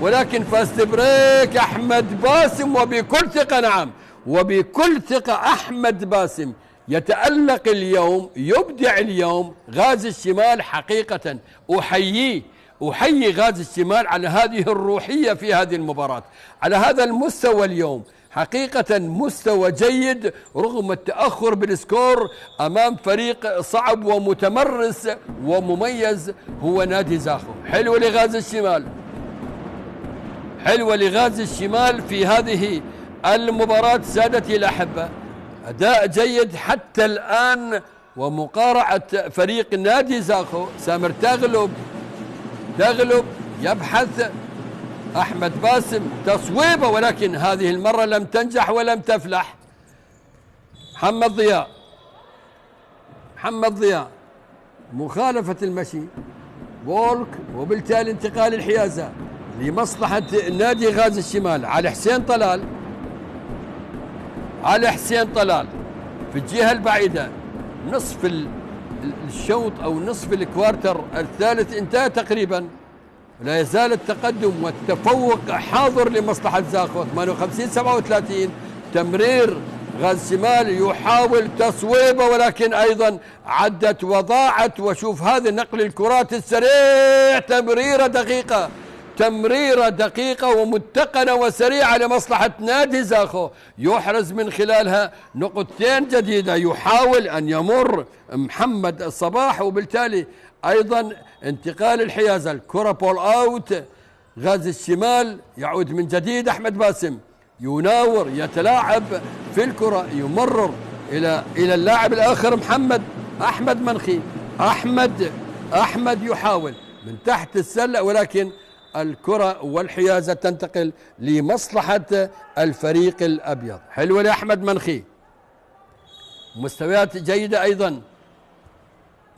ولكن فاست بريك أحمد باسم، وبكل ثقة. نعم وبكل ثقة أحمد باسم يتألق اليوم، يبدع اليوم. غازي الشمال حقيقة أحيي غازي الشمال على هذه الروحية في هذه المباراة، على هذا المستوى اليوم. حقيقة مستوى جيد رغم التأخر بالسكور أمام فريق صعب ومتمرس ومميز هو نادي زاخو. حلوة لغازي الشمال في هذه المباراة سادتي الأحبة. أداء جيد حتى الآن، ومقارعة فريق نادي زاخو. سامر تغلب تغلب، يبحث أحمد باسم تصويبه، ولكن هذه المرة لم تنجح ولم تفلح. محمد ضياء مخالفة المشي وولك، وبالتالي انتقال الحيازة لمصلحة نادي غازي الشمال. علي حسين طلال في الجهة البعيدة. نصف الشوط أو نصف الكوارتر الثالث انتهى تقريبا، لا يزال التقدم والتفوق حاضر لمصلحة زاخو 58-37. تمرير غاز شمال يحاول تصويبه، ولكن أيضا عدت وضاعت. وشوف هذا نقل الكرات السريع، تمريرة دقيقة ومتقنة وسريعة لمصلحة نادي زاخو، يحرز من خلالها نقطتين جديدة. يحاول أن يمر محمد الصباح، وبالتالي أيضا انتقال الحيازة، الكرة بول أوت. غاز الشمال يعود من جديد. أحمد باسم يناور، يتلاعب في الكرة، يمرر إلى اللاعب الآخر أحمد منخي. أحمد يحاول من تحت السلة، ولكن الكرة والحيازة تنتقل لمصلحة الفريق الأبيض. حلوة لأحمد منخي، مستويات جيدة أيضا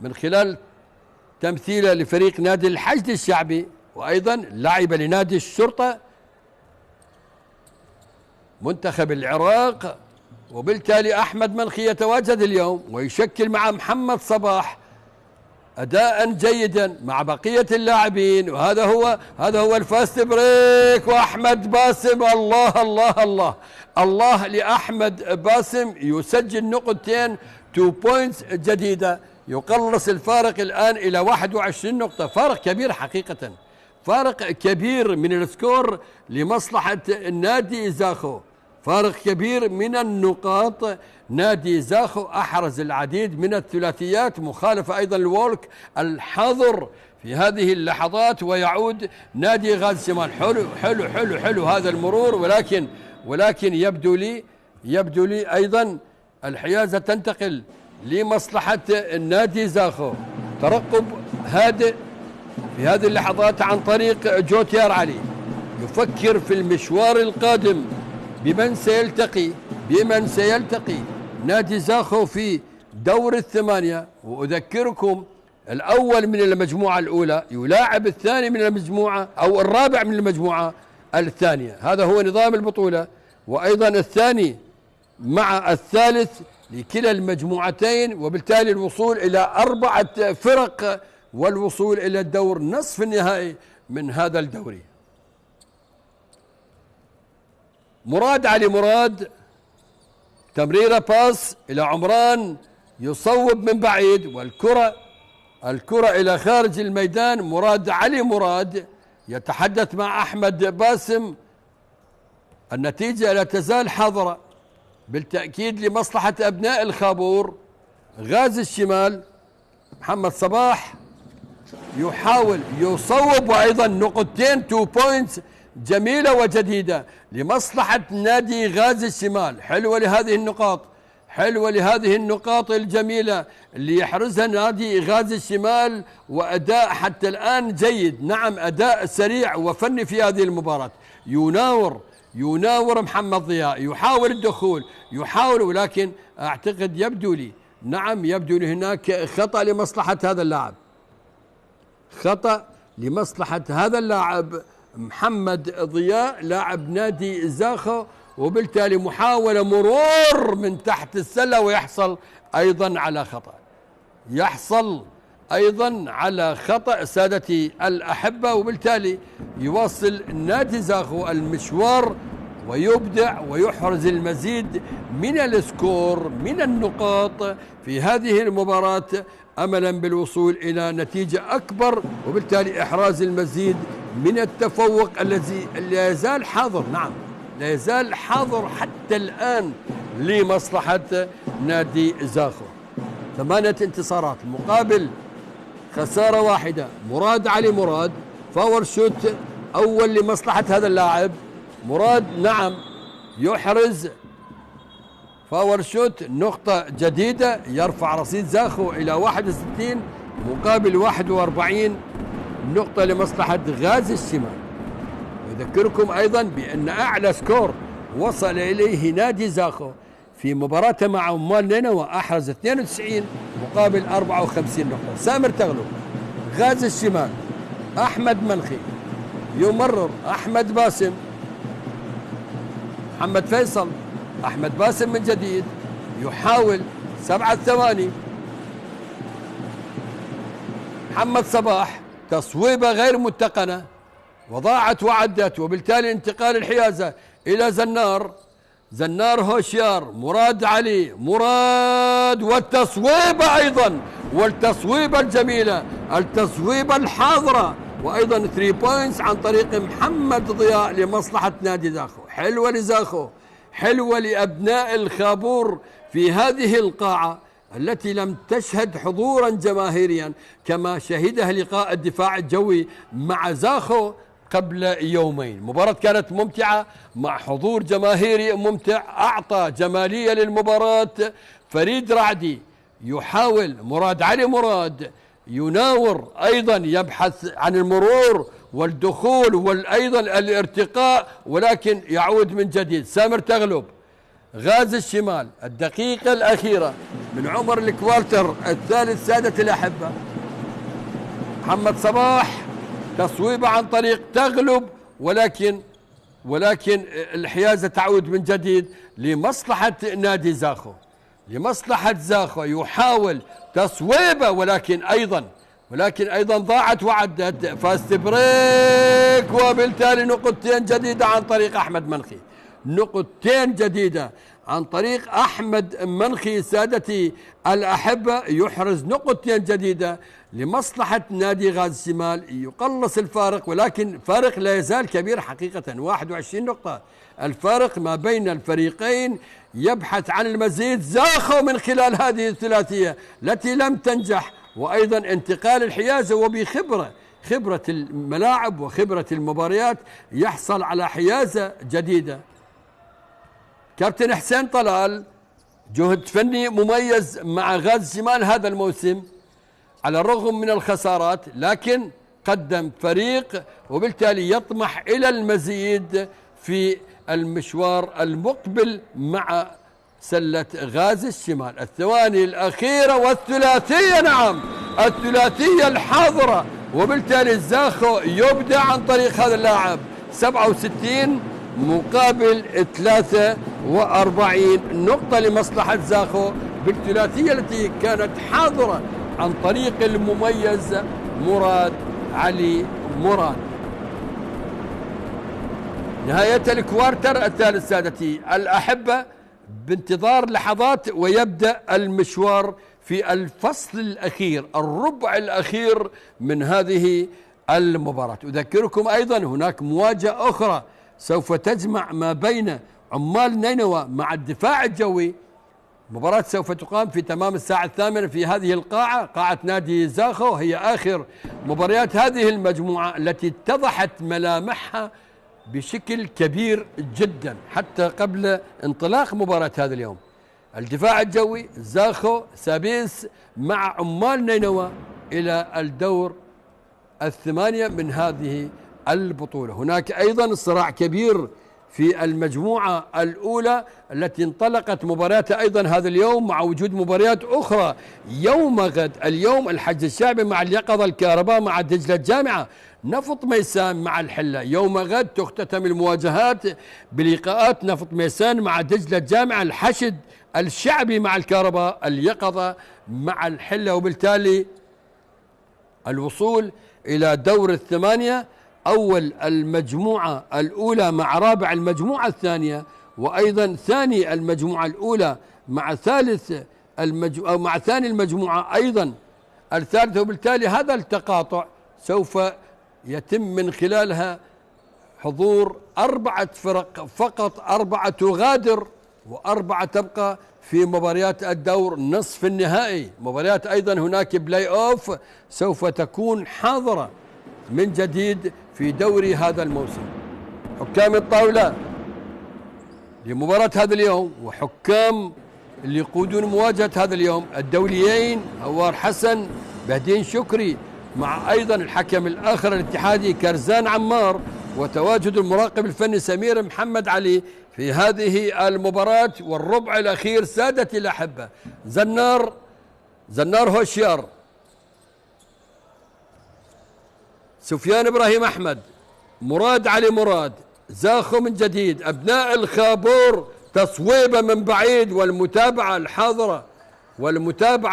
من خلال تمثيله لفريق نادي الحشد الشعبي، وأيضا لعب لنادي الشرطة منتخب العراق. وبالتالي أحمد منخي يتواجد اليوم ويشكل مع محمد صباح أداء جيدا مع بقية اللاعبين. وهذا هو الفاست بريك، وأحمد باسم الله لأحمد باسم يسجل نقطتين 2 بوينتس جديدة، يقلص الفارق الآن إلى 21 نقطة. فارق كبير حقيقة، فارق كبير من السكور لمصلحة النادي زاخو، فارق كبير من النقاط. نادي زاخو أحرز العديد من الثلاثيات، مخالفة أيضا الوولك الحظر في هذه اللحظات. ويعود نادي غاز شمال. حلو هذا المرور، ولكن يبدو لي أيضا الحيازة تنتقل لمصلحة النادي زاخو. ترقب هادئ في هذه اللحظات عن طريق جوتيار علي، يفكر في المشوار القادم بمن سيلتقي نادي زاخو في دور الثمانية. وأذكركم الأول من المجموعة الأولى يلاعب الثاني من المجموعة أو الرابع من المجموعة الثانية. هذا هو نظام البطولة، وأيضا الثاني مع الثالث لكلا المجموعتين، وبالتالي الوصول إلى 4 فرق والوصول إلى الدور نصف النهائي من هذا الدوري. مراد تمريرة باس إلى عمران، يصوب من بعيد، والكرة إلى خارج الميدان. مراد يتحدث مع أحمد باسم. النتيجة لا تزال حاضرة بالتأكيد لمصلحة أبناء الخابور. غاز الشمال محمد صباح يحاول يصوب، وأيضا نقطتين 2 بوينتس جميلة وجديدة لمصلحة نادي غازي الشمال. حلوة لهذه النقاط الجميلة اللي يحرزها نادي غازي الشمال، وأداء حتى الآن جيد. نعم، أداء سريع وفني في هذه المباراة. يناور محمد ضياء، يحاول الدخول، ولكن أعتقد يبدو لي هناك خطأ لمصلحة هذا اللاعب محمد ضياء لاعب نادي زاخو. وبالتالي محاولة مرور من تحت السلة، ويحصل أيضا على خطأ سادتي الأحبة. وبالتالي يواصل نادي زاخو المشوار ويبدع ويحرز المزيد من السكور من النقاط في هذه المباراة، أملا بالوصول إلى نتيجة أكبر، وبالتالي إحراز المزيد من التفوق الذي لا يزال حاضر. نعم، لا يزال حاضر حتى الآن لمصلحة نادي زاخو. 8 انتصارات مقابل خسارة واحدة. مراد فاور شوت أول لمصلحة هذا اللاعب. نعم يحرز فاور شوت، نقطة جديدة، يرفع رصيد زاخو إلى 61 مقابل 41 نقطة لمصلحة غازي الشمال. أذكركم أيضا بأن أعلى سكور وصل إليه نادي زاخو في مباراته مع عمال نينوى، أحرز 92 مقابل 54 نقطة. سامر تغلب، غازي الشمال، أحمد منخي، يمرر أحمد باسم، محمد فيصل، أحمد باسم من جديد يحاول 7 ثواني، محمد صباح تصويبة غير متقنة وضاعت وعدت، وبالتالي انتقال الحيازة إلى زنار هوشيار، مراد علي، مراد، والتصويبة أيضا، والتصويبة الجميلة، التصويبة الحاضرة، وأيضا 3 بوينتس عن طريق محمد ضياء لمصلحة نادي زاخو. حلوة لزاخو، حلوة لأبناء الخابور في هذه القاعة التي لم تشهد حضورا جماهيريا كما شهدها لقاء الدفاع الجوي مع زاخو قبل يومين. مباراة كانت ممتعة مع حضور جماهيري ممتع، أعطى جمالية للمباراة. فريد رعدي يحاول، مراد علي مراد يناور، أيضا يبحث عن المرور والدخول وأيضا الارتقاء، ولكن يعود من جديد. سامر تغلب، غازي الشمال، الدقيقة الأخيرة من عمر الكوارتر الثالث. سادة الأحبة، محمد صباح تصويبه عن طريق تغلب، ولكن الحيازة تعود من جديد لمصلحة نادي زاخو، لمصلحة زاخو. يحاول تصويبه ولكن أيضا ضاعت وعدت. فاست بريك، وبالتالي نقطتين جديدة عن طريق أحمد منخي، نقطتين جديدة عن طريق أحمد منخي. سادتي الأحبة، يحرز نقطتين جديدة لمصلحة نادي غازي الشمال، يقلص الفارق، ولكن فارق لا يزال كبير حقيقة، 21 نقطة الفارق ما بين الفريقين. يبحث عن المزيد زاخو من خلال هذه الثلاثية التي لم تنجح، وأيضا انتقال الحيازة، خبرة الملاعب وخبرة المباريات يحصل على حيازة جديدة. كابتن حسين طلال جهد فني مميز مع غازي الشمال هذا الموسم على الرغم من الخسارات، لكن قدم فريق وبالتالي يطمح إلى المزيد في المشوار المقبل مع سلة غازي الشمال. الثواني الأخيرة والثلاثية، نعم الثلاثية الحاضرة، وبالتالي زاخو يبدع عن طريق هذا اللاعب. 67 مقابل 43 نقطة لمصلحة زاخو بالثلاثية التي كانت حاضرة عن طريق المميز مراد علي مراد. نهاية الكوارتر الثالث سادتي الأحبة، بانتظار لحظات ويبدأ المشوار في الفصل الأخير، الربع الأخير من هذه المباراة. أذكركم أيضا هناك مواجهة أخرى سوف تجمع ما بين عمال نينوى مع الدفاع الجوي. مباراة سوف تقام في تمام الساعة 8 في هذه القاعة، قاعة نادي زاخو. هي آخر مباريات هذه المجموعة التي اتضحت ملامحها بشكل كبير جدا حتى قبل انطلاق مباراة هذا اليوم. الدفاع الجوي زاخو سابيس مع عمال نينوى إلى الدور 8 من هذه البطولة. هناك أيضا صراع كبير في المجموعة الأولى التي انطلقت مبارياتها أيضا هذا اليوم، مع وجود مباريات أخرى يوم غد. اليوم الحج الشعبي مع اليقظة، الكهرباء مع دجلة الجامعة، نفط ميسان مع الحلة. يوم غد تختتم المواجهات بلقاءات نفط ميسان مع دجلة الجامعة، الحشد الشعبي مع الكهرباء، اليقظة مع الحلة، وبالتالي الوصول إلى دور الثمانية، أول المجموعة الأولى مع رابع المجموعة الثانية، وأيضا ثاني المجموعة الأولى مع مع ثاني المجموعة أيضا الثالثة. وبالتالي هذا التقاطع سوف يتم من خلالها حضور 4 فرق فقط، 4 تغادر و4 تبقى في مباريات الدور نصف النهائي. مباريات أيضا هناك بلاي أوف سوف تكون حاضرة من جديد في دوري هذا الموسم. حكام الطاولة لمباراة هذا اليوم وحكام اللي يقودون مواجهة هذا اليوم الدوليين هوار حسن، بهدين شكري، مع أيضا الحكم الآخر الاتحادي كرزان عمار، وتواجد المراقب الفني سمير محمد علي في هذه المباراة. والربع الأخير سادتي الأحبة، زنار هوشيار، سفيان إبراهيم أحمد، مراد علي مراد، زاخو من جديد، أبناء الخابور، تصويبة من بعيد، والمتابعة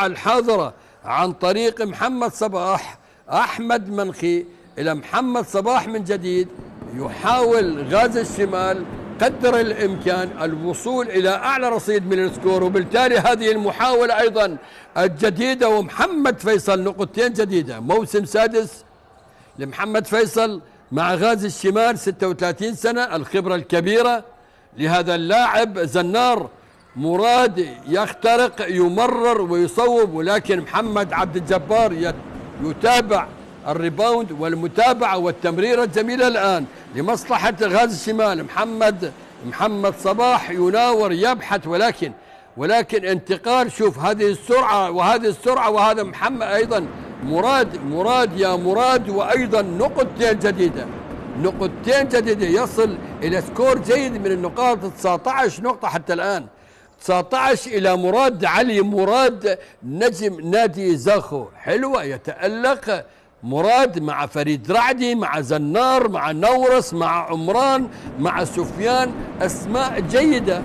الحاضرة عن طريق محمد صباح، أحمد منخي إلى محمد صباح من جديد. يحاول غازي الشمال قدر الإمكان الوصول إلى أعلى رصيد من السكور، وبالتالي هذه المحاولة أيضا الجديدة. ومحمد فيصل نقطتين جديدة، موسم سادس لمحمد فيصل مع غازي الشمال، 36 سنة، الخبرة الكبيرة لهذا اللاعب. زنار مراد يخترق، يمرر ويصوب، ولكن محمد عبد الجبار يتابع الريباوند والمتابعة والتمريرة الجميلة الآن لمصلحة غازي الشمال. محمد صباح يناور يبحث، ولكن انتقال، شوف هذه السرعة وهذه السرعة، وهذا محمد أيضا مراد يا مراد، وأيضا نقطتين جديدة يصل إلى سكور جيد من النقاط، 19 نقطة حتى الآن، 19 إلى مراد علي مراد نجم نادي زاخو. حلوة، يتألق مراد مع فريد رعدي، مع زنار، مع نورس، مع عمران، مع سفيان، أسماء جيدة،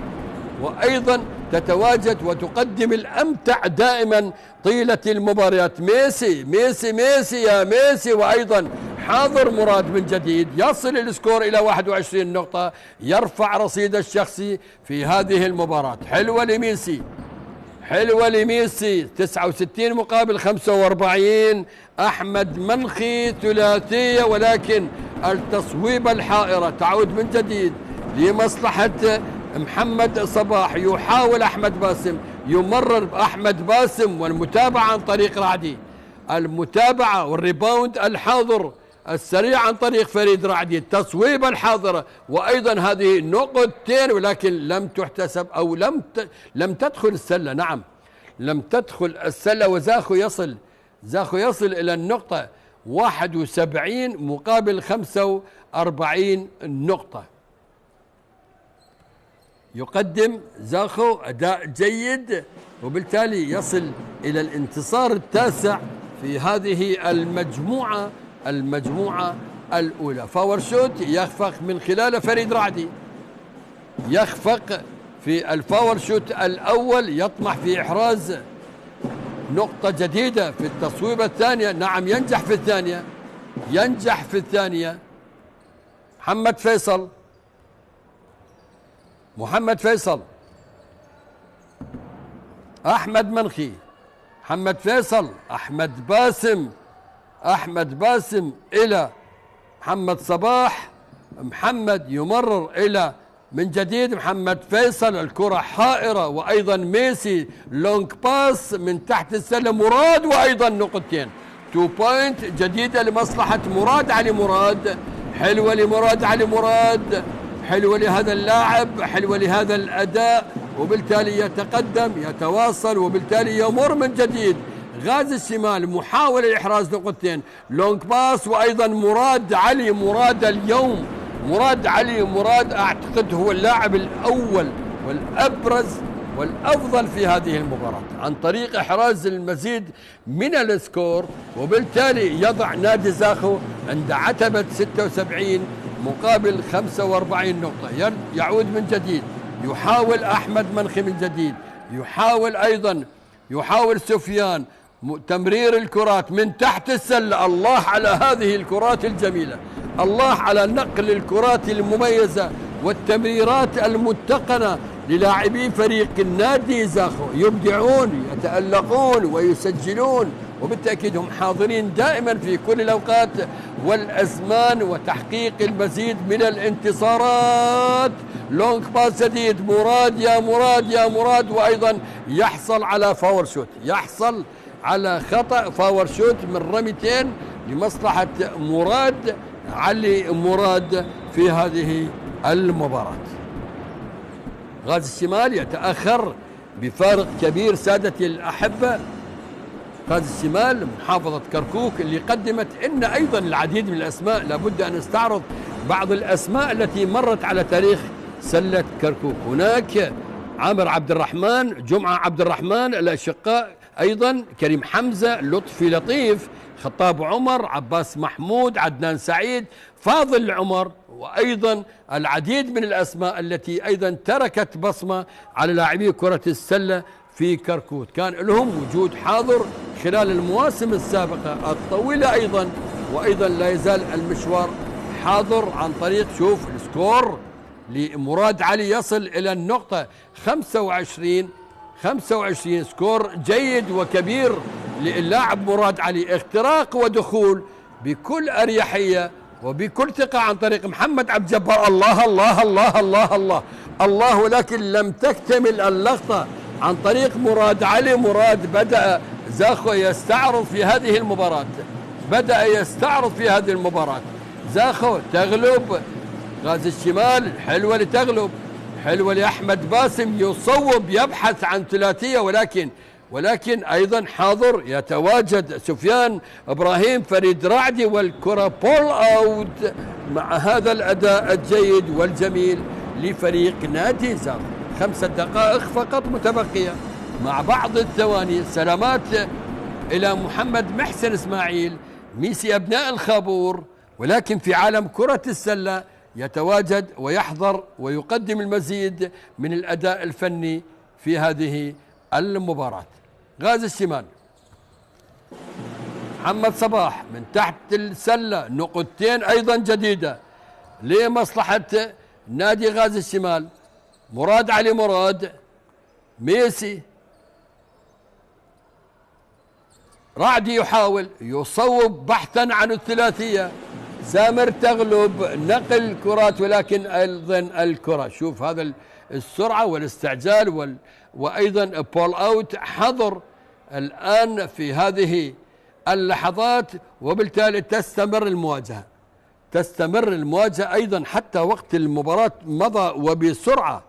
وأيضا تتواجد وتقدم الأمتع دائما طيلة المباريات. ميسي يا ميسي، وأيضا حاضر مراد من جديد، يصل السكور إلى 21 نقطة، يرفع رصيد الشخصي في هذه المباراة. حلوة لميسي 69 مقابل 45. أحمد منخي ثلاثية، ولكن التصويبة الحائرة تعود من جديد لمصلحة محمد صباح. يحاول أحمد باسم، يمرر أحمد باسم، والمتابعة عن طريق رعدي، المتابعة والريباوند الحاضر السريع عن طريق فريد رعدي، التصويبة الحاضرة، وأيضا هذه نقطتين، ولكن لم تحتسب أو لم تدخل السلة. نعم، لم تدخل السلة، وزاخو يصل إلى النقطة 71 مقابل 45 نقطة. يقدم زاخو أداء جيد، وبالتالي يصل إلى الانتصار التاسع في هذه المجموعة الأولى. فاور شوت يخفق من خلال فريد رعدي، يخفق في الفاور شوت الأول، يطمح في إحراز نقطة جديدة في التصويبة الثانية. نعم، ينجح في الثانية. محمد فيصل، أحمد منخي، محمد فيصل، أحمد باسم إلى محمد صباح، محمد يمرر إلى من جديد محمد فيصل، الكرة حائرة، وأيضا ميسي لونج باس من تحت السلة مراد، وأيضا نقطتين 2 بوينت جديدة لمصلحة مراد علي مراد. حلوة لمراد علي مراد، حلوة لهذا اللاعب، حلوة لهذا الأداء، وبالتالي يتقدم يتواصل، وبالتالي يمر من جديد غازي الشمال، محاولة لإحراز نقطتين، لونج باس، وأيضا مراد علي مراد. اليوم مراد علي مراد أعتقد هو اللاعب الأول والأبرز والأفضل في هذه المباراة عن طريق إحراز المزيد من السكور، وبالتالي يضع نادي زاخو عند عتبة 76 مقابل 45 نقطة. يعود من جديد، يحاول أحمد منخي من جديد، يحاول سفيان تمرير الكرات من تحت السلة. الله على هذه الكرات الجميلة، الله على نقل الكرات المميزة والتمريرات المتقنة للاعبي فريق النادي زاخو. يبدعون، يتألقون ويسجلون، وبالتأكيد هم حاضرين دائما في كل الأوقات والأزمان وتحقيق المزيد من الانتصارات. لونج باس جديد، مراد يا مراد، وأيضا يحصل على فاور شوت، يحصل على خطأ فاور شوت من رميتين لمصلحة مراد علي مراد في هذه المباراة. غازي الشمال يتأخر بفارق كبير سادتي الأحبة غازي الشمال محافظة كركوك اللي قدمت إن أيضا العديد من الأسماء. لابد أن نستعرض بعض الأسماء التي مرت على تاريخ سلة كركوك. هناك عامر عبد الرحمن، جمعة عبد الرحمن، الأشقاء أيضا كريم حمزة، لطفي لطيف، خطاب عمر، عباس محمود، عدنان سعيد، فاضل عمر، وأيضا العديد من الأسماء التي أيضا تركت بصمة على لاعبي كرة السلة في كركوك. كان لهم وجود حاضر خلال المواسم السابقة الطويلة أيضا، وأيضا لا يزال المشوار حاضر عن طريق شوف السكور لمراد علي يصل إلى النقطة 25 سكور جيد وكبير للاعب مراد علي، اختراق ودخول بكل أريحية وبكل ثقة عن طريق محمد عبد الجبار. الله الله الله الله الله الله، ولكن لم تكتمل اللقطة عن طريق مراد علي. مراد بدأ زاخو يستعرض في هذه المباراة، بدأ يستعرض في هذه المباراة. زاخو تغلب غازي الشمال، حلوة لتغلب، حلوة لأحمد باسم، يصوب يبحث عن ثلاثية، ولكن أيضا حاضر يتواجد سفيان إبراهيم، فريد رعدي، والكرة بول أوت مع هذا الأداء الجيد والجميل لفريق نادي زاخو. 5 دقائق فقط متبقية مع بعض الثواني. سلامات إلى محمد محسن إسماعيل، ميسي أبناء الخابور، ولكن في عالم كرة السلة يتواجد ويحضر ويقدم المزيد من الأداء الفني في هذه المباراة. غازي الشمال محمد صباح من تحت السلة، نقطتين أيضا جديدة لمصلحة نادي غازي الشمال. مراد علي، مراد، ميسي، رعدي يحاول يصوب بحثا عن الثلاثية. سامر تغلب، نقل كرات، ولكن أيضا الكرة شوف هذا السرعة والاستعجال وأيضا بول أوت حضر الآن في هذه اللحظات، وبالتالي تستمر المواجهة أيضا حتى وقت المباراة مضى وبسرعة،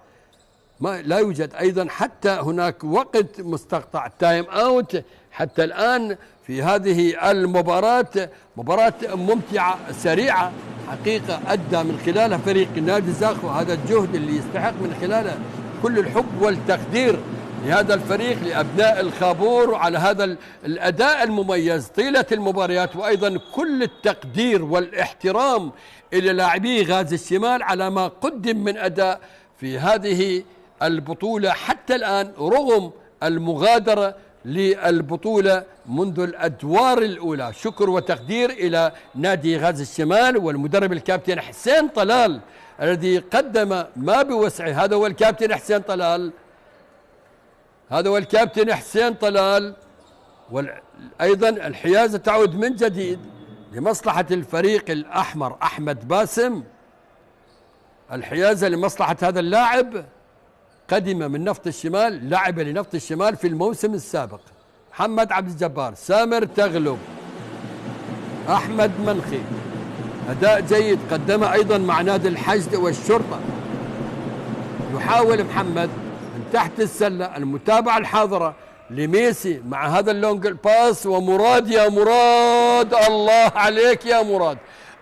ما لا يوجد أيضا حتى هناك وقت مستقطع تايم أوت حتى الآن في هذه المباراة. مباراة ممتعة سريعة حقيقة، أدى من خلالها فريق نادي زاخو هذا الجهد اللي يستحق من خلاله كل الحب والتقدير لهذا الفريق، لأبناء الخابور على هذا الأداء المميز طيلة المباريات، وأيضا كل التقدير والاحترام إلى لاعبي غازي الشمال على ما قدم من أداء في هذه البطولة حتى الآن، رغم المغادرة للبطولة منذ الأدوار الأولى. شكر وتقدير إلى نادي غازي الشمال والمدرب الكابتن حسين طلال الذي قدم ما بوسعه. هذا هو الكابتن حسين طلال، وأيضا الحيازة تعود من جديد لمصلحة الفريق الأحمر. أحمد باسم، الحيازة لمصلحة هذا اللاعب، قدم من نفط الشمال، لعب لنفط الشمال في الموسم السابق. محمد عبد الجبار، سامر تغلب، أحمد منخي، أداء جيد قدم أيضا مع نادي الحشد والشرطة. يحاول محمد من تحت السلة، المتابعة الحاضرة لميسي مع هذا اللونج باس، ومراد، يا مراد، الله عليك يا مراد،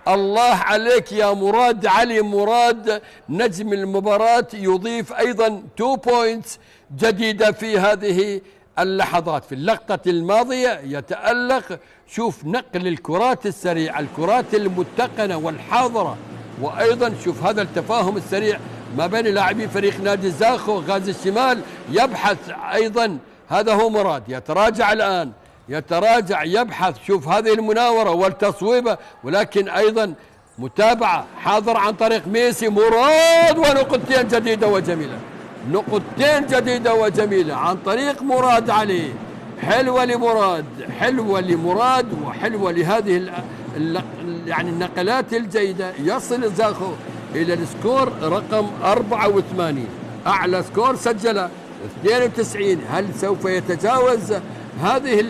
الله عليك يا مراد علي. مراد نجم المباراة يضيف أيضا 2 بوينتس جديدة في هذه اللحظات. في اللقطة الماضية يتألق، شوف نقل الكرات السريعة، الكرات المتقنة والحاضرة، وأيضا شوف هذا التفاهم السريع ما بين لاعبي فريق نادي زاخو غازي الشمال. يبحث أيضا، هذا هو مراد، يتراجع الآن، يتراجع يبحث، شوف هذه المناورة والتصويبة، ولكن أيضا متابعة حاضر عن طريق ميسي. مراد، ونقطتين جديدة وجميلة، نقطتين جديدة وجميلة عن طريق مراد علي. حلوة لمراد وحلوة لهذه يعني النقلات الجيدة. يصل زاخو إلى السكور رقم 84، أعلى سكور سجله 92. هل سوف يتجاوز هذه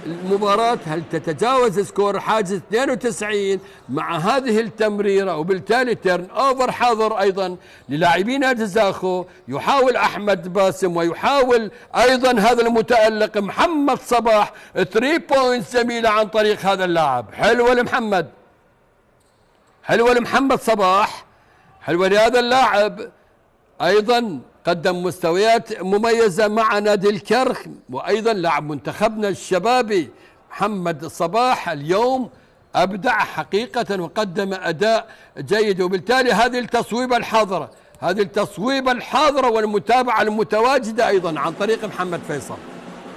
المباراة هل تتجاوز سكور حاجز 92 مع هذه التمريرة، وبالتالي تيرن اوفر حاضر ايضا للاعبين نادي زاخو. يحاول احمد باسم ويحاول ايضا هذا المتألق محمد صباح 3 بوينتس جميلة عن طريق هذا اللاعب. حلوة لمحمد، حلوة لمحمد صباح، حلوة لهذا اللاعب، ايضا قدم مستويات مميزة مع نادي الكرخ، وأيضا لاعب منتخبنا الشبابي محمد صباح اليوم أبدع حقيقة وقدم أداء جيد. وبالتالي هذه التصويبة الحاضرة، هذه التصويبة الحاضرة والمتابعة المتواجدة أيضا عن طريق محمد فيصل،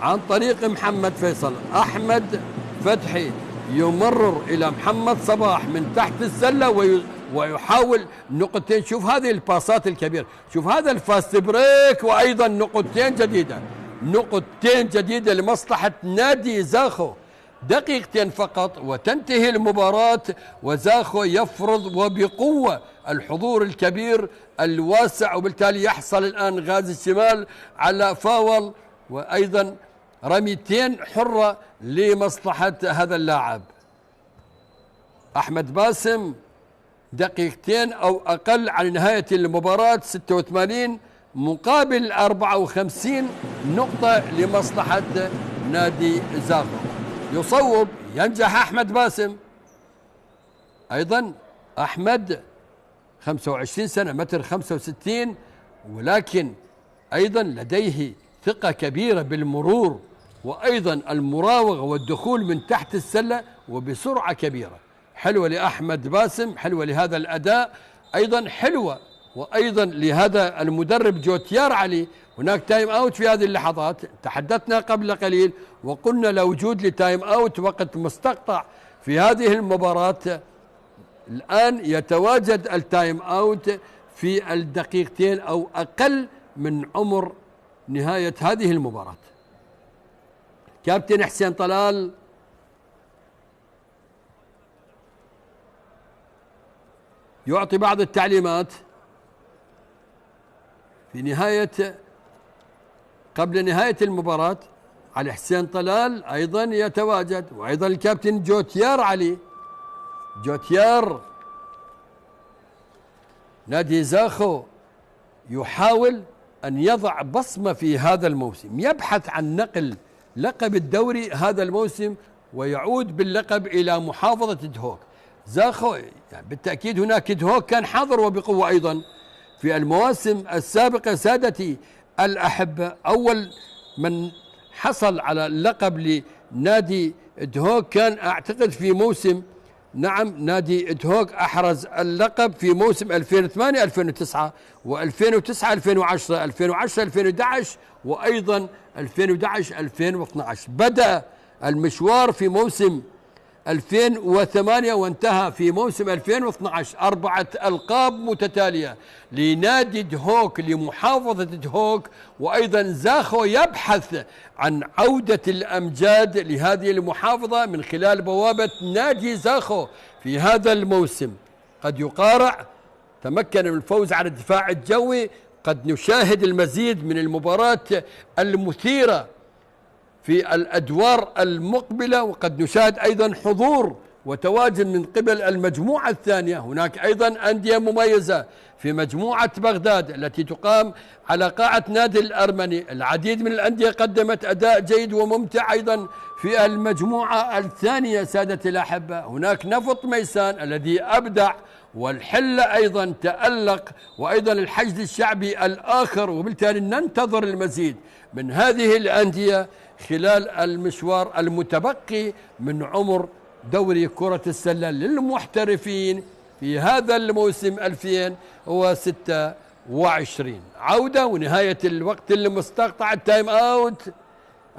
عن طريق محمد فيصل. أحمد فتحي يمرر إلى محمد صباح من تحت السلة ويحاول نقطتين. شوف هذه الباسات الكبيرة، شوف هذا الفاست بريك، وأيضا نقطتين جديدة، نقطتين جديدة لمصلحة نادي زاخو. دقيقتين فقط وتنتهي المباراة، وزاخو يفرض وبقوة الحضور الكبير الواسع، وبالتالي يحصل الآن غازي الشمال على فاول، وأيضا رميتين حرة لمصلحة هذا اللاعب أحمد باسم. دقيقتين أو أقل على نهاية المباراة، 86 مقابل 54 نقطة لمصلحة نادي زاخو. يصوب، ينجح أحمد باسم. أيضا أحمد 25 سنة، متر 65، ولكن أيضا لديه ثقة كبيرة بالمرور، وأيضا المراوغة والدخول من تحت السلة وبسرعة كبيرة. حلوة لأحمد باسم، حلوة لهذا الأداء، أيضا حلوة وأيضا لهذا المدرب جوتيار علي. هناك تايم أوت في هذه اللحظات، تحدثنا قبل قليل وقلنا لا وجود لتايم أوت، وقت مستقطع في هذه المباراة. الآن يتواجد التايم أوت في الدقيقتين أو أقل من عمر نهاية هذه المباراة. كابتن حسين طلال يعطي بعض التعليمات في نهاية قبل نهاية المباراة. علي حسين طلال أيضا يتواجد، وأيضا الكابتن جوتيار علي، جوتيار نادي زاخو يحاول أن يضع بصمة في هذا الموسم، يبحث عن نقل لقب الدوري هذا الموسم ويعود باللقب إلى محافظة دهوك. زاخو يعني بالتأكيد هناك دهوك كان حاضر وبقوة أيضا في المواسم السابقة. سادتي الأحبة، أول من حصل على اللقب لنادي دهوك كان أعتقد في موسم، نعم نادي دهوك أحرز اللقب في موسم 2008 2009 و2009 2010 2010 2011 وأيضا 2011 2012. بدأ المشوار في موسم 2008 وانتهى في موسم 2012. 4 ألقاب متتالية لنادي دهوك لمحافظة دهوك. وأيضا زاخو يبحث عن عودة الأمجاد لهذه المحافظة من خلال بوابة نادي زاخو في هذا الموسم. قد يقارع، تمكن من الفوز على الدفاع الجوي. قد نشاهد المزيد من المباراة المثيرة في الأدوار المقبلة، وقد نشاهد أيضا حضور وتواجد من قبل المجموعة الثانية. هناك أيضا أندية مميزة في مجموعة بغداد التي تقام على قاعة نادي الأرمني. العديد من الأندية قدمت أداء جيد وممتع أيضا في المجموعة الثانية. سادة الأحبة، هناك نفط ميسان الذي أبدع، والحلة أيضا تألق، وأيضا الحشد الشعبي الآخر. وبالتالي ننتظر المزيد من هذه الأندية خلال المشوار المتبقي من عمر دوري كرة السلة للمحترفين في هذا الموسم 2026. عودة ونهاية الوقت المستقطع، التايم أوت،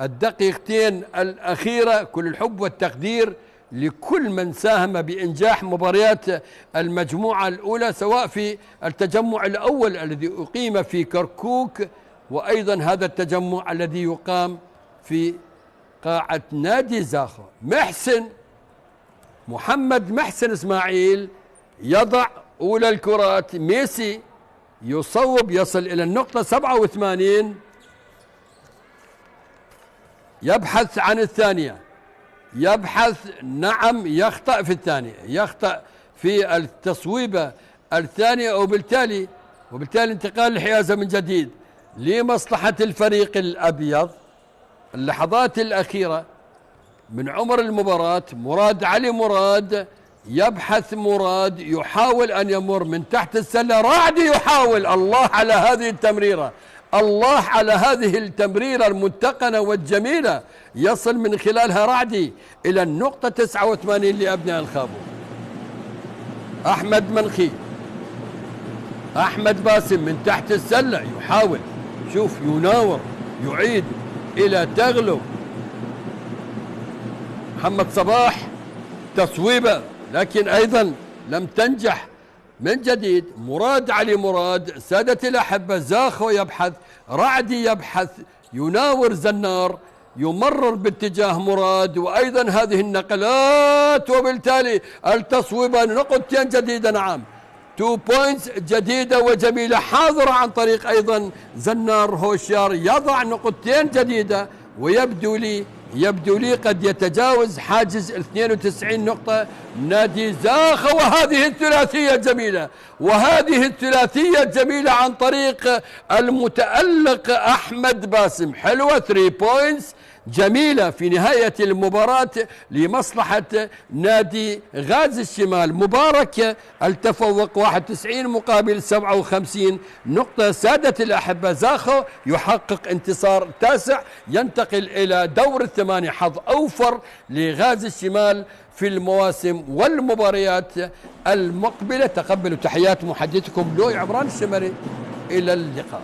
الدقيقتين الأخيرة. كل الحب والتقدير لكل من ساهم بإنجاح مباريات المجموعة الأولى، سواء في التجمع الأول الذي أقيم في كركوك، وأيضا هذا التجمع الذي يقام في قاعة نادي زاخو. محمد محسن إسماعيل يضع أولى الكرات. ميسي يصوب، يصل إلى النقطة 87، يبحث عن الثانية. يبحث، نعم يخطأ في الثانية، يخطأ في التصويبة الثانية، وبالتالي انتقال الحيازة من جديد لمصلحة الفريق الأبيض. اللحظات الأخيرة من عمر المباراة، مراد علي مراد يبحث، مراد يحاول أن يمر من تحت السلة، رعدي يحاول. الله على هذه التمريرة، الله على هذه التمريرة المتقنة والجميلة، يصل من خلالها رعدي إلى النقطة 89 لأبناء الخابور. أحمد منخي، أحمد باسم من تحت السلة يحاول، شوف يناور، يعيد إلى تغلب. محمد صباح تصويبة لكن أيضا لم تنجح. من جديد مراد علي مراد، سادتي الأحبة، زاخو يبحث، رعدي يبحث، يناور زنار، يمرر باتجاه مراد، وأيضا هذه النقلات، وبالتالي التصويبة نقطتين جديدة. نعم 2 بوينتس جديدة وجميلة حاضرة عن طريق أيضا زنار هوشيار، يضع نقطتين جديدة، ويبدو لي قد يتجاوز حاجز 92 نقطة نادي زاخو. وهذه الثلاثية جميلة، وهذه الثلاثية جميلة عن طريق المتألق أحمد باسم، حلوة 3 بوينتس جميلة في نهاية المباراة لمصلحة نادي غازي الشمال. مبارك التفوق 91 مقابل 57 نقطة. سادة الأحبة، زاخو يحقق انتصار تاسع، ينتقل إلى دور الثمانية. حظ أوفر لغازي الشمال في المواسم والمباريات المقبلة. تقبلوا تحيات محدثكم لؤي عمران الشمري، إلى اللقاء.